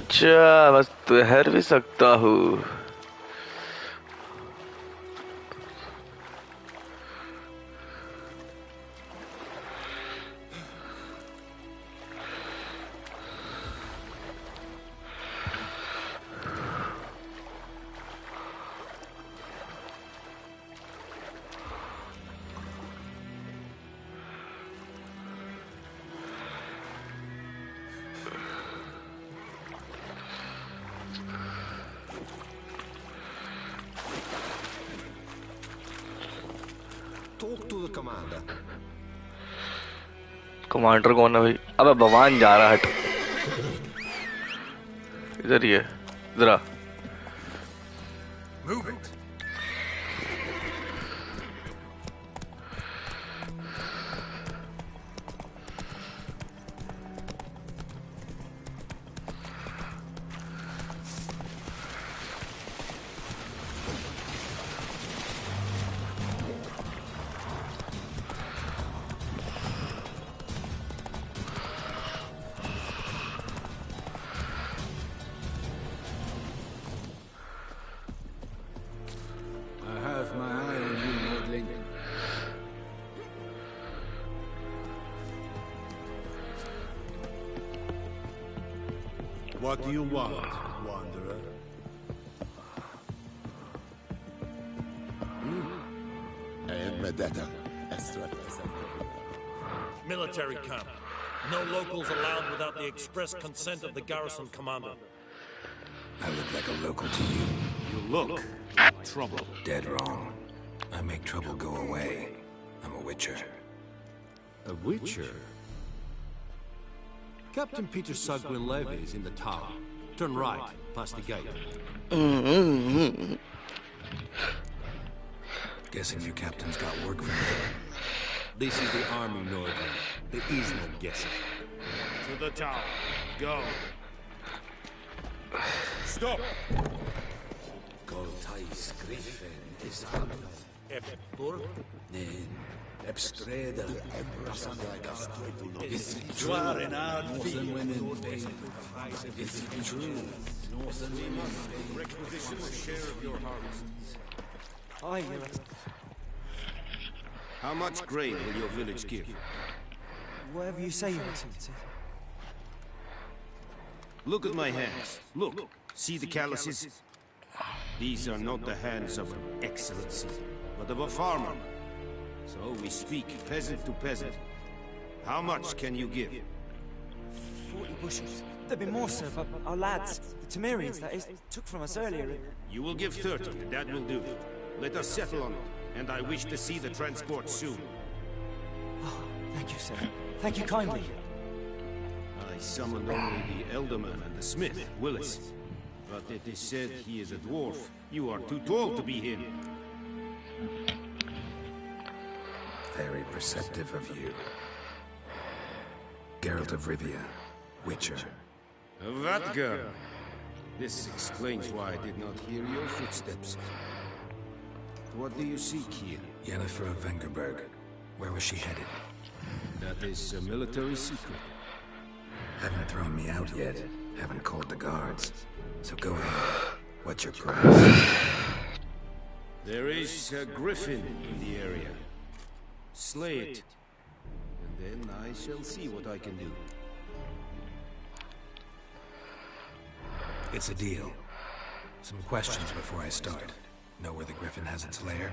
अच्छा बस ठहर भी सकता हूँ। Talk to the commander. Commander कौन है भाई? अबे भगवान जा रहा हट। इधर ही है जरा। Move it. What do you want, wanderer? I am Medetta. Military camp. No locals allowed without the express consent of the garrison commander. I look like a local to you. You look like trouble. Dead wrong. I make trouble go away. I'm a witcher. A witcher? Captain Peter Sugwin Levy is in the tower. Turn right, past the gate. Guessing your captain's got work for me. This is the army, Nordland. There is no guessing. To the tower. Go. Stop! Goltais Griffin is Epur Nin Ebstreda Is it true? Northern women Is it true? Northern women Requisition a share of your harvest. How much grain will your village give? Whatever you say, Your Excellency. Look at my hands. Look. See the calluses? These are not the hands of an excellency, but of a farmer. So we speak peasant to peasant. How much can you give? 40 bushels. There'd be more, sir, but our lads, the Temerians, that is, took from us earlier. You will give 30, and that will do. Let us settle on it, and I wish to see the transport soon. Oh, thank you, sir. Thank you kindly. I summoned only the Elderman and the smith, Willis. But it is said he is a dwarf. You are too tall to be him. Very perceptive of you. Geralt of Rivia, Witcher. Vatgar! This explains why I did not hear your footsteps. What do you seek here? Yennefer of Vengerberg. Where was she headed? That is a military secret. Haven't thrown me out yet. Haven't called the guards. So go ahead. What's your price? There is a griffin in the area. Slay it. And then I shall see what I can do. It's a deal. Some questions before I start. Know where the griffin has its lair?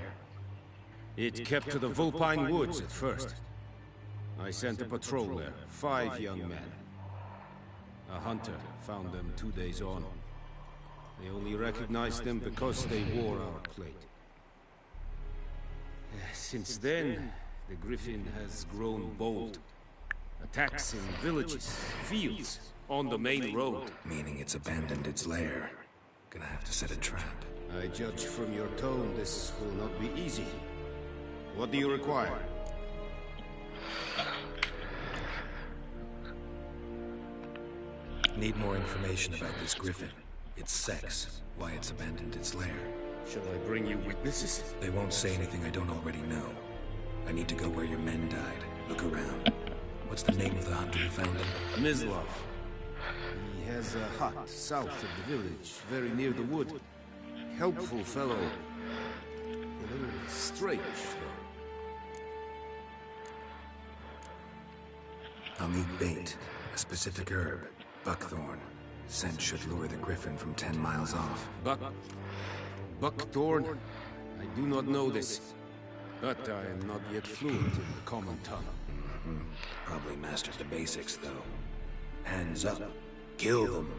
It kept to the Vulpine Woods at first. I sent a patrol there, 5 young men. A hunter found them 2 days on. They only recognized them because they wore our plate. Since then, the griffin has grown bold. Attacks in villages, fields, on the main road. Meaning it's abandoned its lair. Gonna have to set a trap. I judge from your tone this will not be easy. What do you require? Need more information about this griffin. Its sex, why it's abandoned its lair. Shall I bring you witnesses? They won't say anything I don't already know. I need to go where your men died. Look around. What's the name of the hunter who found them? Mislav. He has a hut south of the village, very near the wood. Helpful fellow. A little strange, though. I'll need bait. A specific herb. Buckthorn. Scent should lure the griffin from 10 miles off. Buckthorn? I do not know this. But I am not yet fluent in the common tongue. Probably mastered the basics, though. Hands up. Kill them.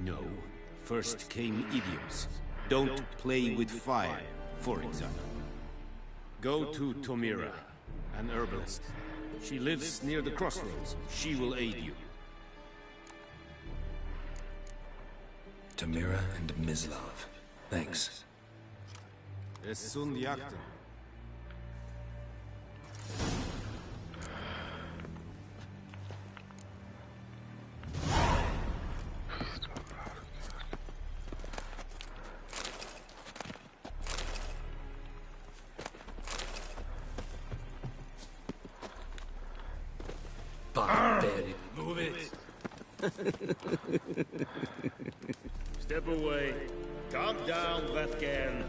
No. First came idioms. Don't play with fire, for example. Go to Tomira, an herbalist. She lives near the crossroads. She will aid you. Tomira and Mislav. Thanks. Es sunt jagten. Barbarian. Move it. Step away. Calm down, Vethgen.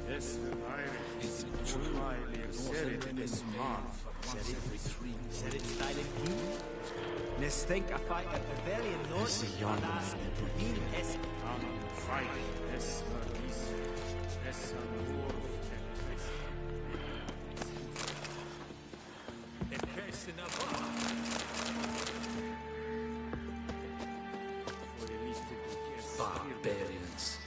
Yes, it's true. Said it in this month. Said it silently. Nes think I fight at the very north. Es Fight. Es es Barbarians.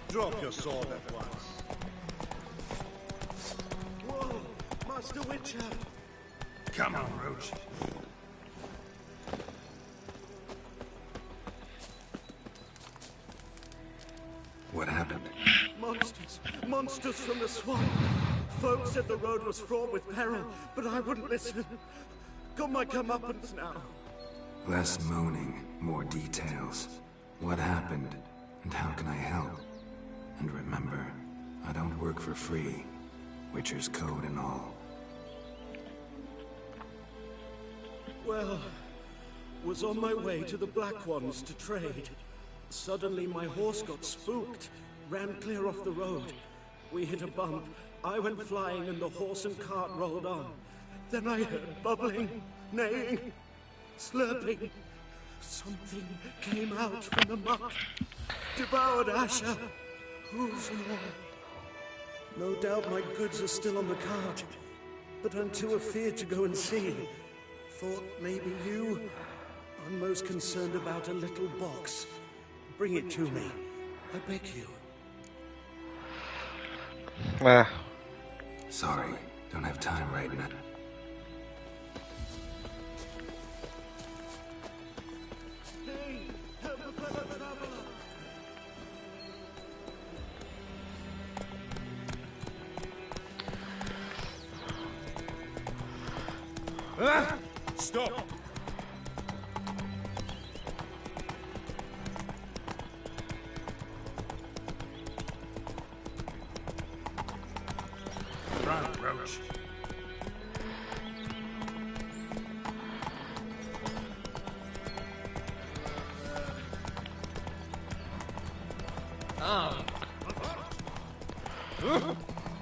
Drop your sword at once. Whoa, Master Witcher! Come on, Roach. What happened? Monsters! Monsters from the swamp! Folks said the road was fraught with peril, but I wouldn't listen. Got my comeuppance now. Less moaning, more details. What happened, and how can I help? And remember, I don't work for free. Witcher's code and all. Well, was on my way to the Black Ones to trade. Suddenly my horse got spooked, ran clear off the road. We hit a bump, I went flying and the horse and cart rolled on. Then I heard bubbling, neighing, slurping. Something came out from the muck, devoured Asher, hooves and all. No doubt my goods are still on the cart, but I'm too afeard to go and see. Thought maybe you. I'm most concerned about a little box. Bring it to me. I beg you. Sorry, don't have time right now. Hey, help a fellow traveler! Stop! Run, Roach.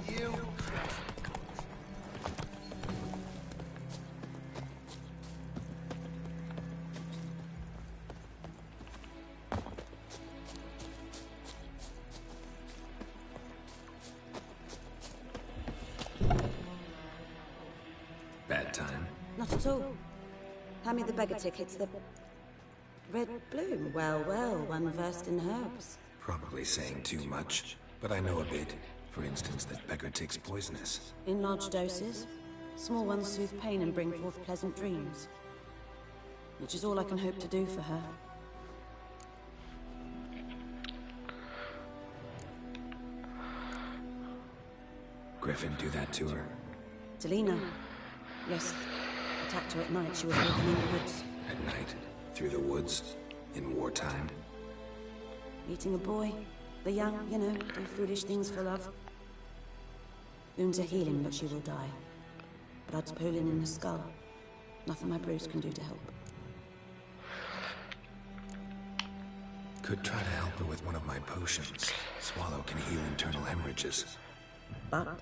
You. hand me the beggar tickets. The red bloom. Well, well, one versed in herbs. Probably saying too much, but I know a bit. For instance, that beggar tick's poisonous. In large doses. Small ones soothe pain and bring forth pleasant dreams. Which is all I can hope to do for her. Griffin do that to her? Delina. Yes. Attacked her at night. She was walking in the woods. At night? Through the woods? In wartime? Meeting a boy. The young, you know, do foolish things for love. Wounds are healing, but she will die. Blood's pooling in the skull. Nothing my brews can do to help. Could try to help her with one of my potions. Swallow can heal internal hemorrhages. But?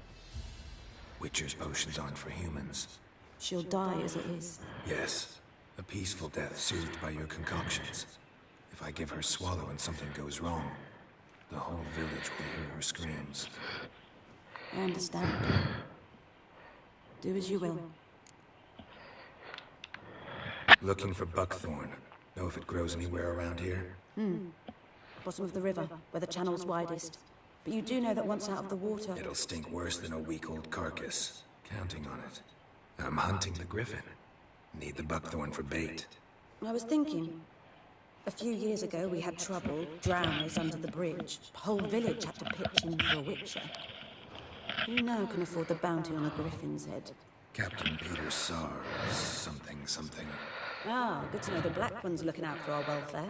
Witcher's potions aren't for humans. She'll die as it is. Yes. A peaceful death soothed by your concoctions. If I give her Swallow and something goes wrong, the whole village will hear her screams. I understand. Do as you will. Looking for buckthorn. Know if it grows anywhere around here? Bottom of the river, where the channel's widest. But you do know that once out of the water... It'll stink worse than a week-old carcass. Counting on it. I'm hunting the griffin. Need the buckthorn for bait. I was thinking... A few years ago, we had trouble. Drowners under the bridge. The whole village had to pitch in for a witcher. Who now can afford the bounty on a griffin's head? Captain Peter Sar, something. Ah, good to know the Black One's looking out for our welfare.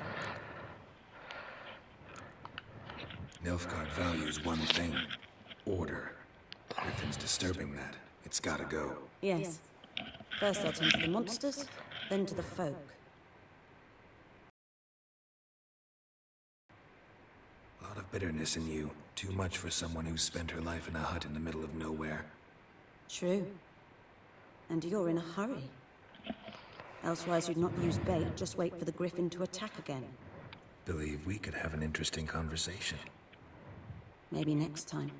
Nilfgaard values one thing. Order. Griffin's disturbing that. It's gotta go. Yes. First I'll tend to the monsters, then to the folk. A lot of bitterness in you. Too much for someone who's spent her life in a hut in the middle of nowhere. True. And you're in a hurry. Elsewise you'd not use bait, just wait for the griffin to attack again. Believe we could have an interesting conversation. Maybe next time.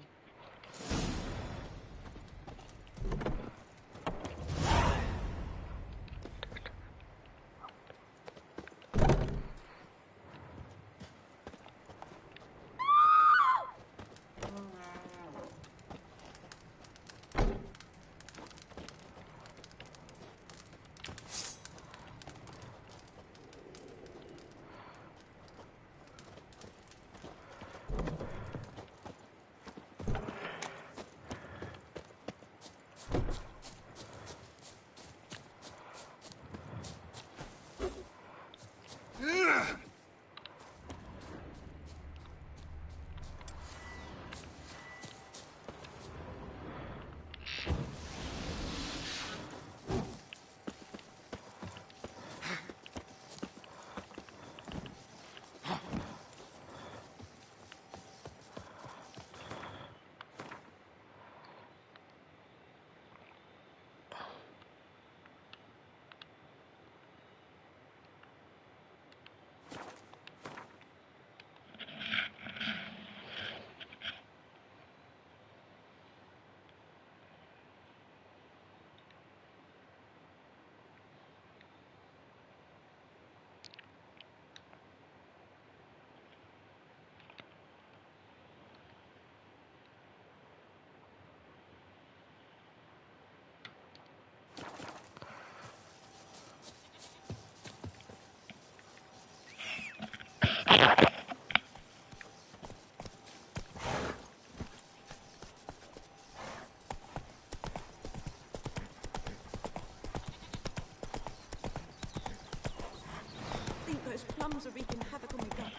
Those plums are wreaking havoc on my gut.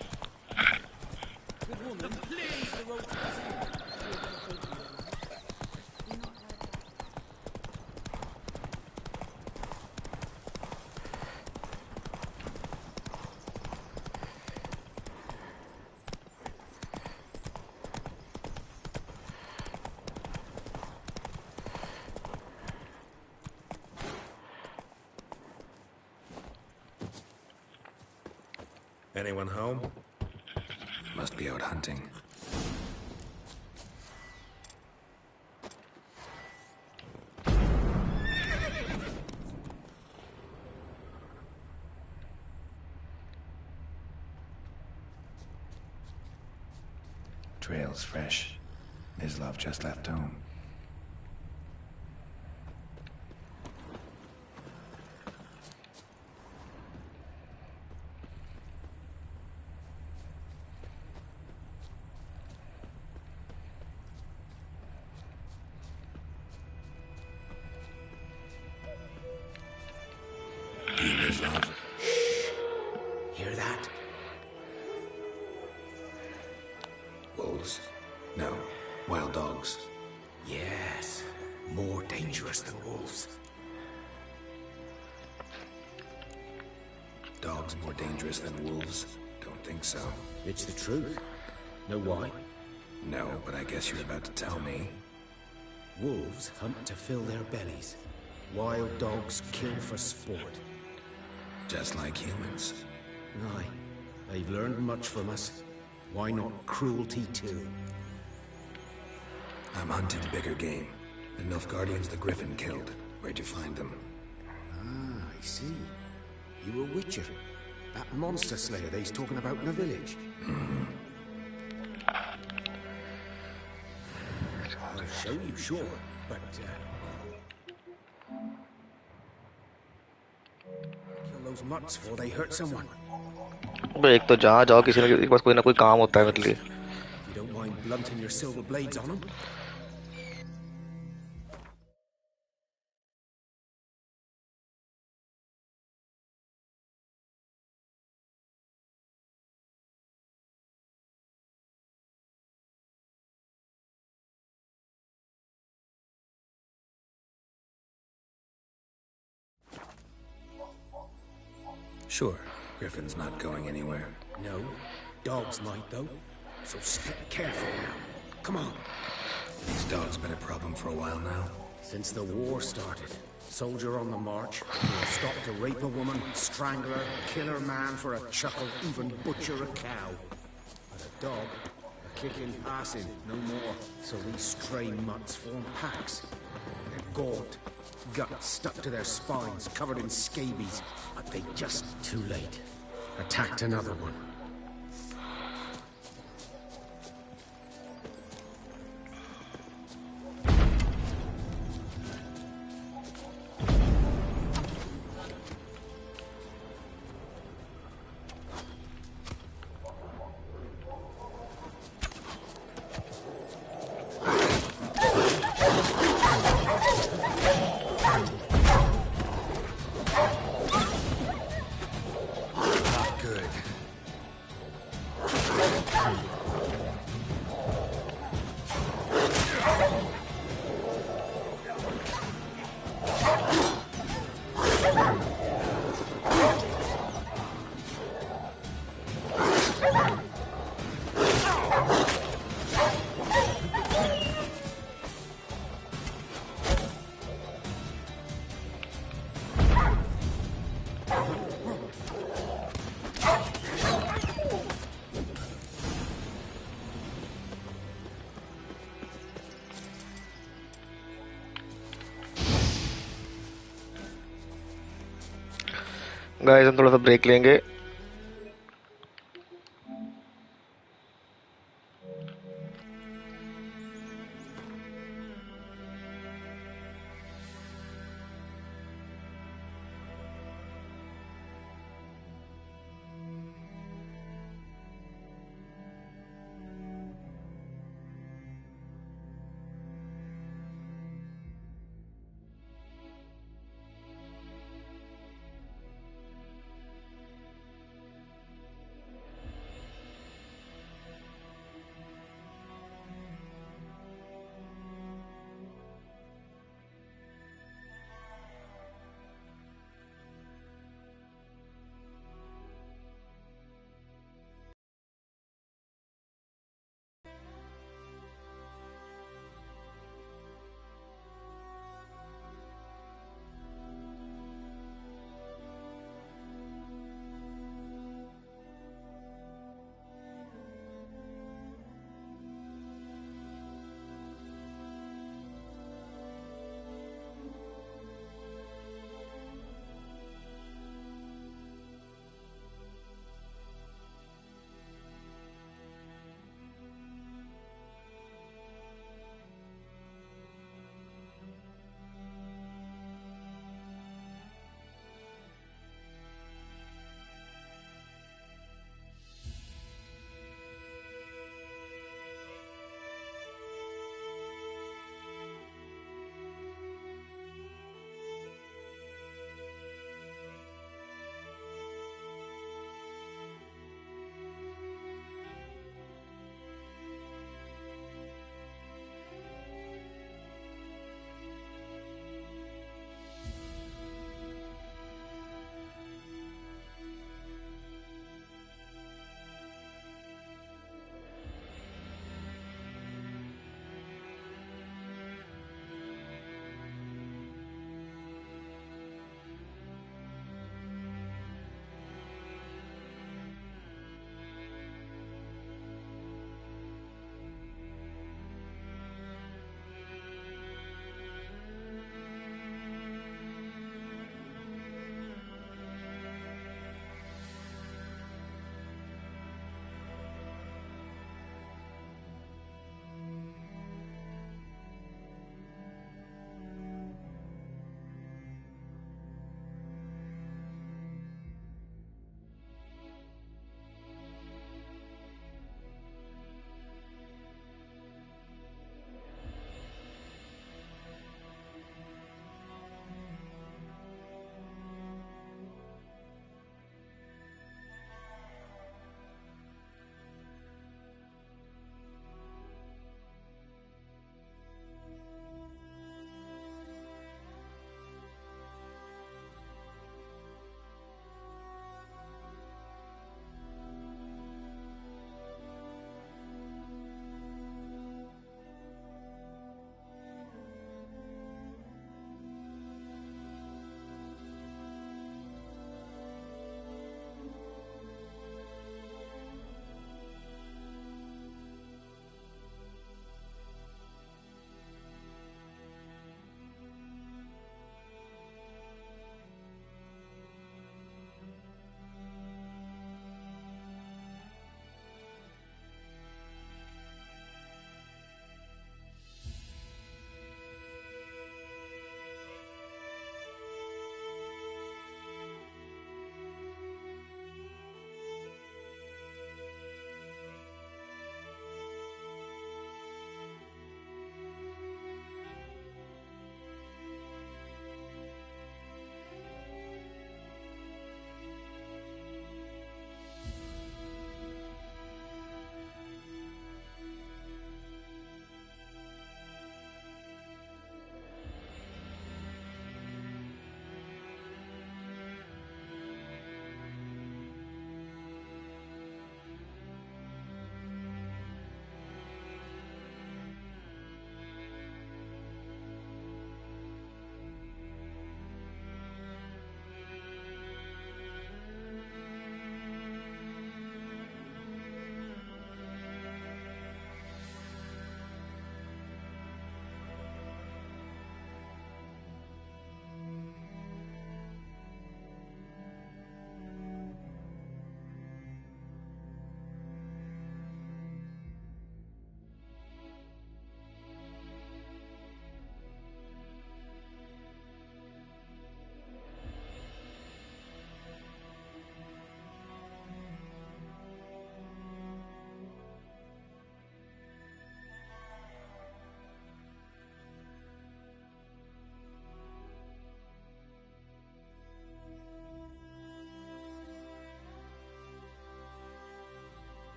Good woman, please, the road to the sea. Anyone home? Must be out hunting. Trail's fresh. Mislav just left home. Mislav. Hear that? Wolves? No, wild dogs. Yes, more dangerous than wolves. Dogs more dangerous than wolves? Don't think so. It's the truth. Know why? No, but I guess you're about to tell me. Wolves hunt to fill their bellies. Wild dogs kill for sport. Just like humans. Aye. They've learned much from us. Why not cruelty too? I'm hunting bigger game. The Nilfgaardians the Griffin killed. Where'd you find them? Ah, I see. You a witcher. That monster slayer they's talking about in the village. I'll show you, sure. But, kill those mutts before they hurt someone. भाई एक तो जहाँ जाओ किसी के पास कोई ना कोई काम होता है मेरे लिए. If you don't mind blunting your silver blades on them. Sure. Griffin's not going anywhere. No. Dogs might, though. So step careful now. Come on. These dogs been a problem for a while now? Since the war started. Soldier on the march. Who'll stop to rape a woman, strangle her, kill her man for a chuckle, even butcher a cow. But a dog, a kicking, assing, no more. So these stray mutts form packs. They're gaunt. Guts stuck to their spines, covered in scabies. But they just too late. Attacked another one. Guys हम थोड़ा सा break लेंगे.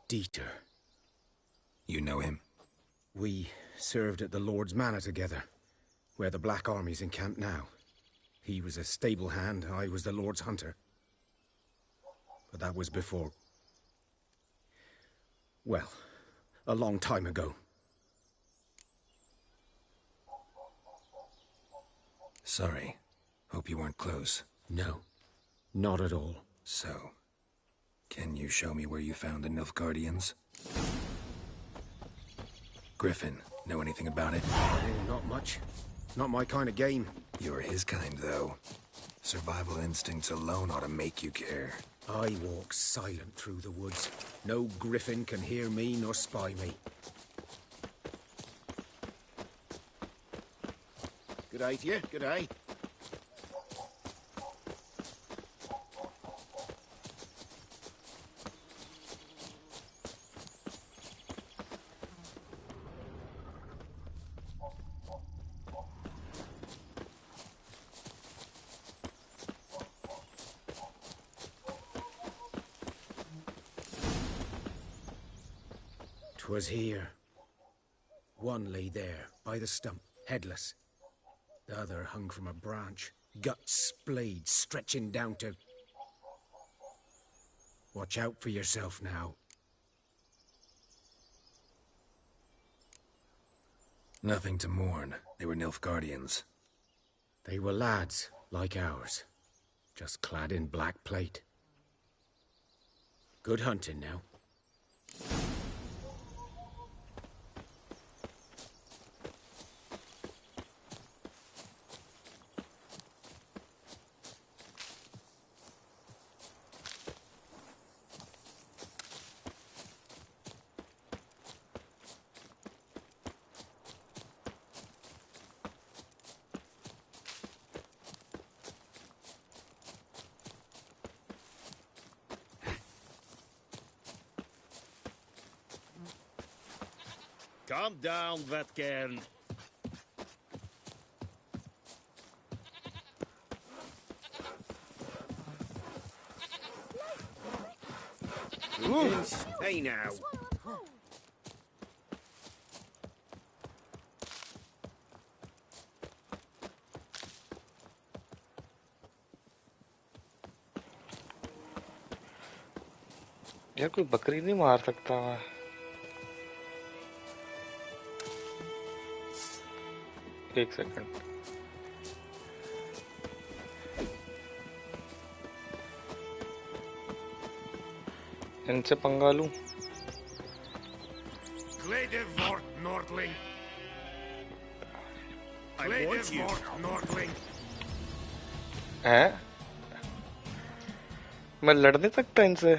Dieter. You know him? We served at the Lord's Manor together, where the Black Army's encamped now. He was a stable hand, I was the Lord's hunter. But that was before... well, a long time ago. Sorry. Hope you weren't close. No, not at all. So, can you show me where you found the Nilfgaardians? Griffin, know anything about it? Oh, not much. Not my kind of game. You're his kind, though. Survival instincts alone ought to make you care. I walk silent through the woods. No Griffin can hear me nor spy me. Good eye to you, good eye. 'Twas here. One lay there, by the stump, headless. The other hung from a branch, guts splayed, stretching down to... Watch out for yourself now. Nothing to mourn. They were Nilfgaardians. They were lads, like ours. Just clad in black plate. Good hunting now. Calm down, Vetcairn. Hey now. यार कोई बकरी नहीं मार सकता मैं एक second इनसे पंगा लूं Gledevort Nordling. Gledevort Nordling. हैं मैं लड़ नहीं सकता इनसे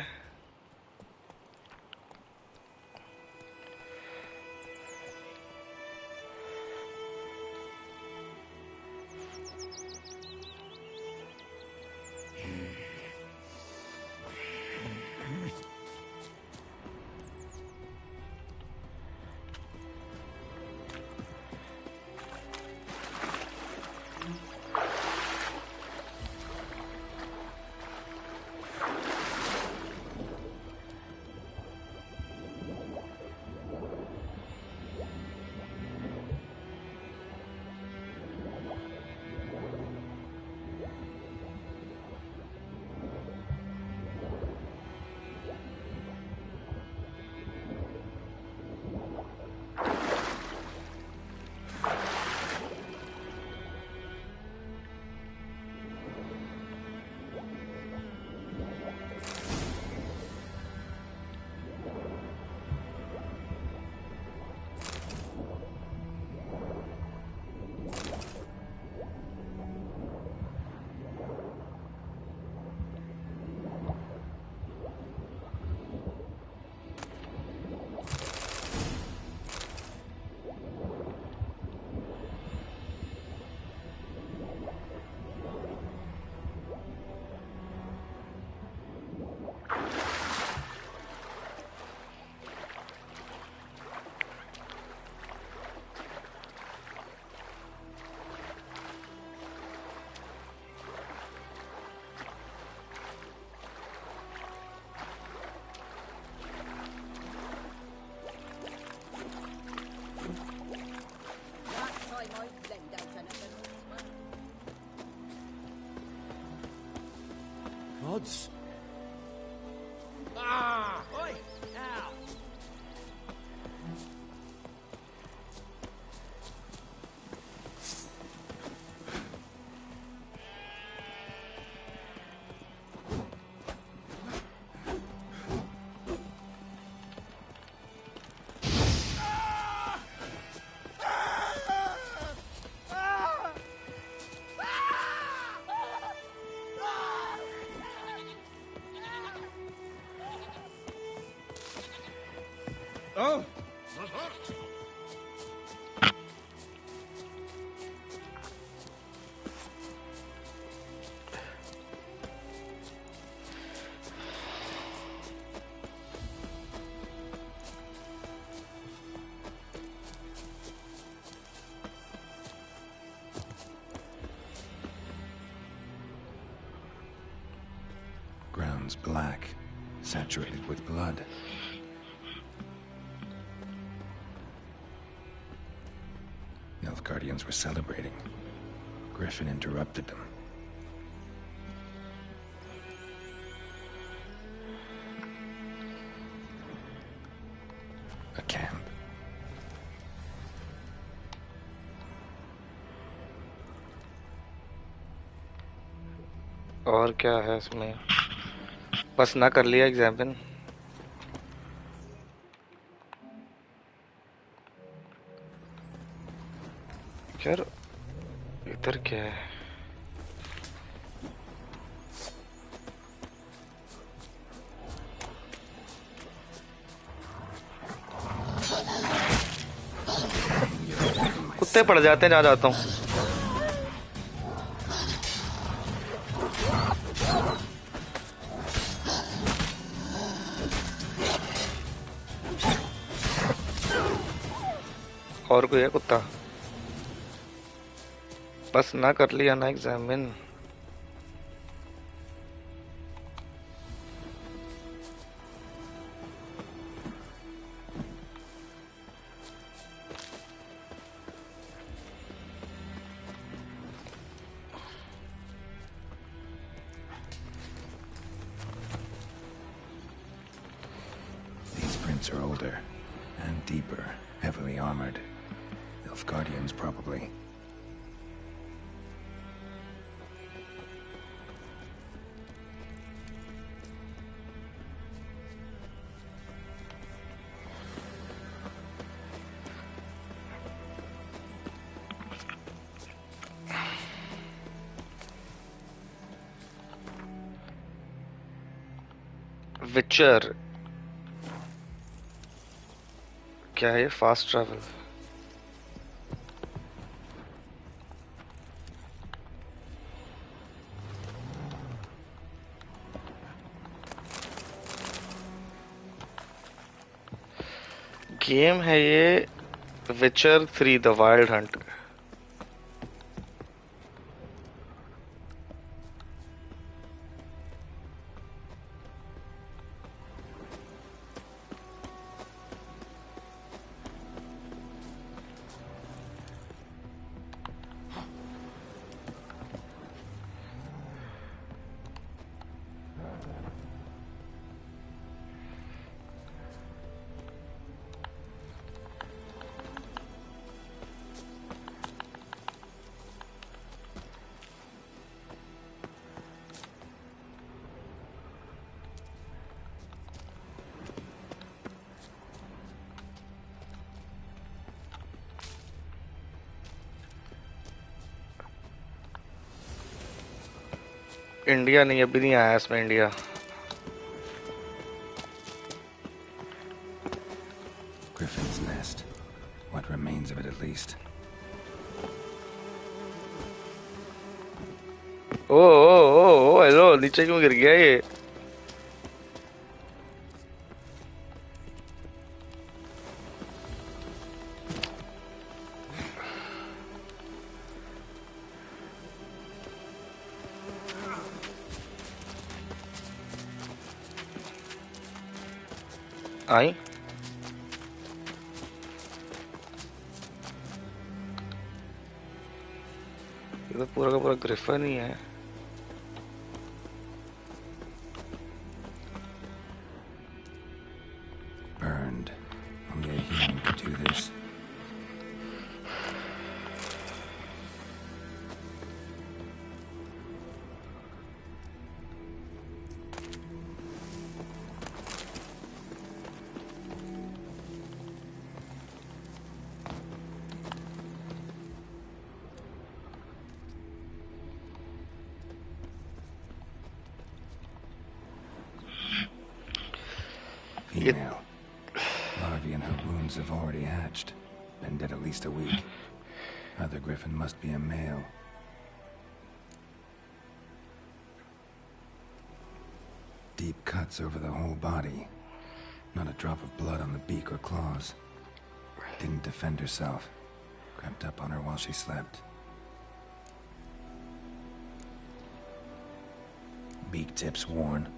odds? Ah! Oi! Ow! Oh! Ground's black, saturated with blood. Nilfgaardians were celebrating. Griffin interrupted them. A camp. और क्या है इसमें? बस ना कर लिया एग्जामिन. यार इधर क्या है? कुत्ते पड़ जाते हैं जहाँ जाता हूँ. और कोई है कुत्ता? बस ना कर लिया ना examine. These prints are older and deeper, heavily armored. Nilfgaardians, probably. विचर क्या है? Fast travel. गेम है ये विचर 3 द वाइल्ड हंट. इंडिया नहीं, अभी नहीं आया इसमें India. Griffin's nest. What remains of it, at least. Oh hello, नीचे क्यों गिर गया ये? आई ये तो पूरा का पूरा ग्रिफिन ही है. Female. Larvae in her wounds have already hatched. Been dead at least a week. Other griffin must be a male. Deep cuts over the whole body. Not a drop of blood on the beak or claws. Didn't defend herself. Crept up on her while she slept. Beak tips worn.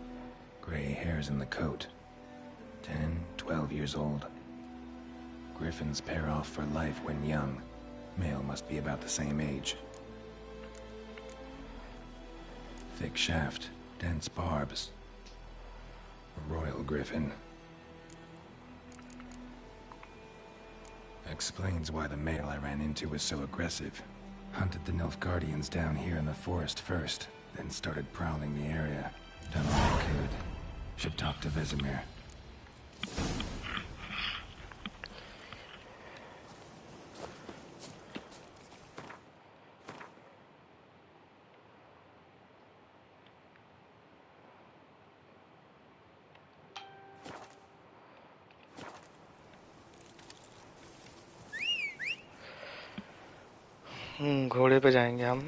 Gray hairs in the coat. 10, 12 years old. Griffins pair off for life when young. Male must be about the same age. Thick shaft, dense barbs. A royal griffin. Explains why the male I ran into was so aggressive. Hunted the Nilfgaardians down here in the forest first, then started prowling the area. Done all I could. Should talk to Vesemir. घोड़े पे जाएंगे हम।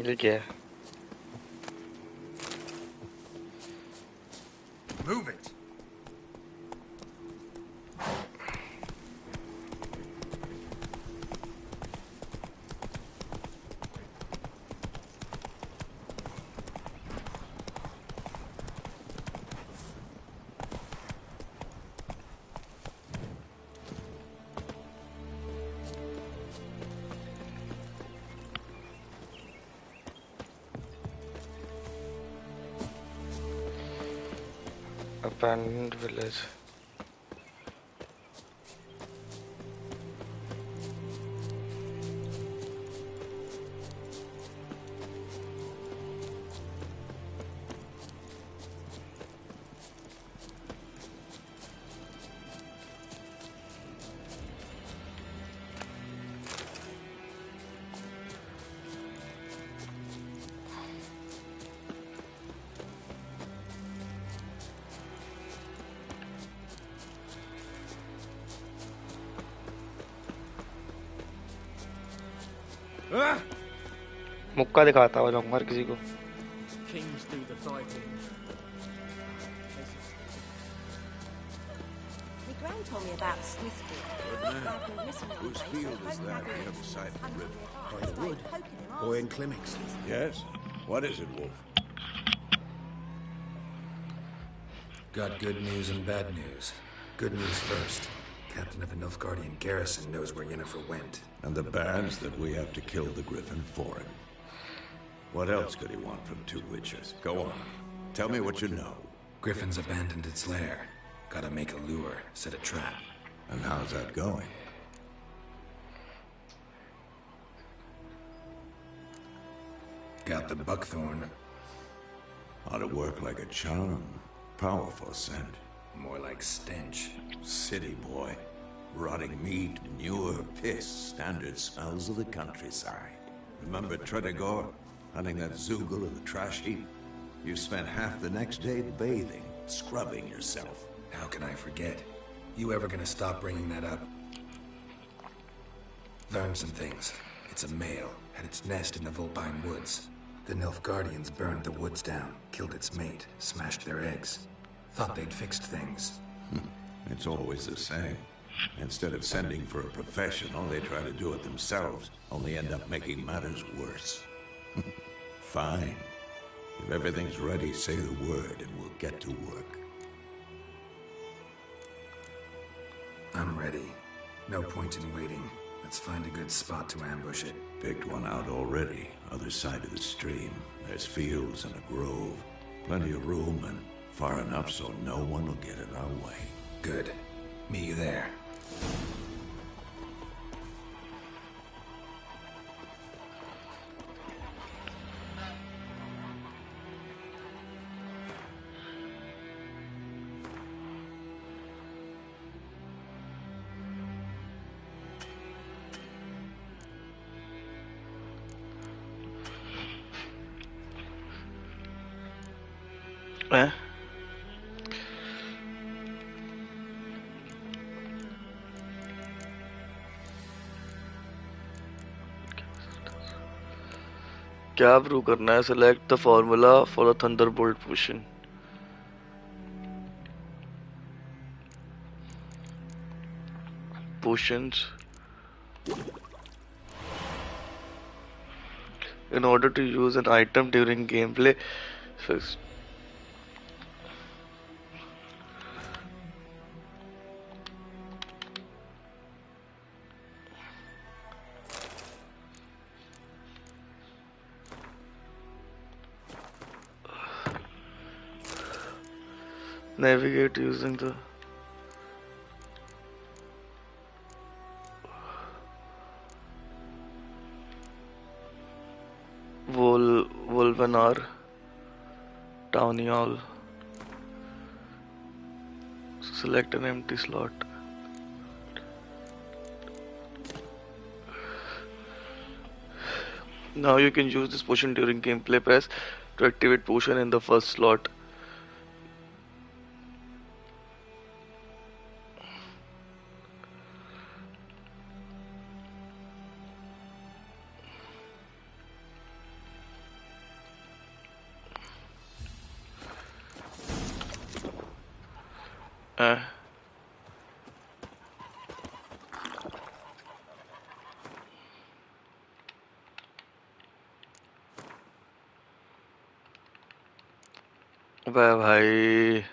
ये क्या है? Move it. Abandoned village. मुक्का दिखाता हुआ जाऊंगा हर किसी को। Kings do the fighting. My gran told me about Smithfield. Whose field is that on the other side of the river? By the wood. Boy in Clemix. Yes? What is it, Wolf? Got good news and bad news. Good news first. Captain of a Nilfgaardian garrison knows where Yennefer went. And the bad's that we have to kill the griffin for him. What else could he want from two witches? Go on. Tell me what you know. Griffin's abandoned its lair. Gotta make a lure, set a trap. And how's that going? Got the buckthorn. Ought to work like a charm. Powerful scent. More like stench. City boy. Rotting meat, manure, piss. Standard smells of the countryside. Remember Tredegor? Hunting that Zoogle in the trash heap? You spent half the next day bathing, scrubbing yourself. How can I forget? You ever gonna stop bringing that up? Learned some things. It's a male, had its nest in the Vulpine Woods. The Nilfgaardians burned the woods down, killed its mate, smashed their eggs. Thought they'd fixed things. It's always the same. Instead of sending for a professional, they try to do it themselves, only end up making matters worse. Fine. If everything's ready, say the word and we'll get to work. I'm ready. No point in waiting. Let's find a good spot to ambush it. Picked one out already. Other side of the stream. There's fields and a grove. Plenty of room and far enough so no one will get in our way. Good. Meet you there. Eh? क्या brew करना है? Select the formula for the Thunderbolt potion. Potions. In order to use an item during gameplay, first navigate using the Volvanar Towny Hall. Select an empty slot. Now you can use this potion during gameplay. Press to activate potion in the first slot. वाह भाई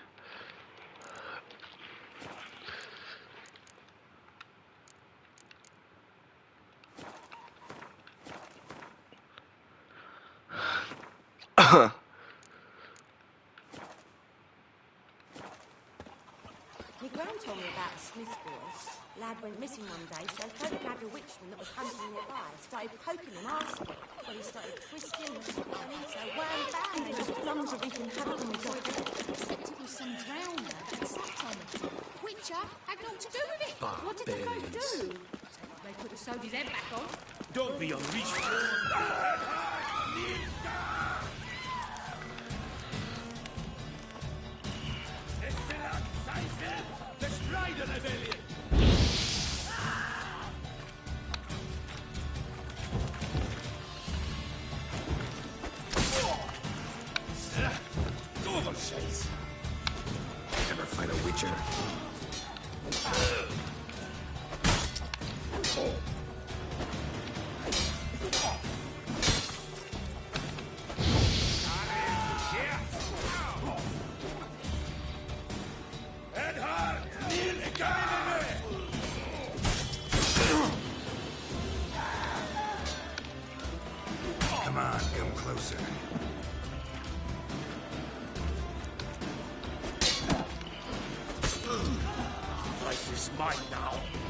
My gran told me about a Smith boy. Lad went missing one day, so folk nabbed a witchman that was hunting nearby. Started poking him, asking. Well, he started twisting and squirming, so wham bam, they just plunged a wreaking havoc on the dog. Except it was some drowner that sat on it. Witcher had naught to do with it. What did the folk do? They could have sewed his head back on. Don't be unreasonable. Ever fight a witcher? Come on, come closer. Life is mine now.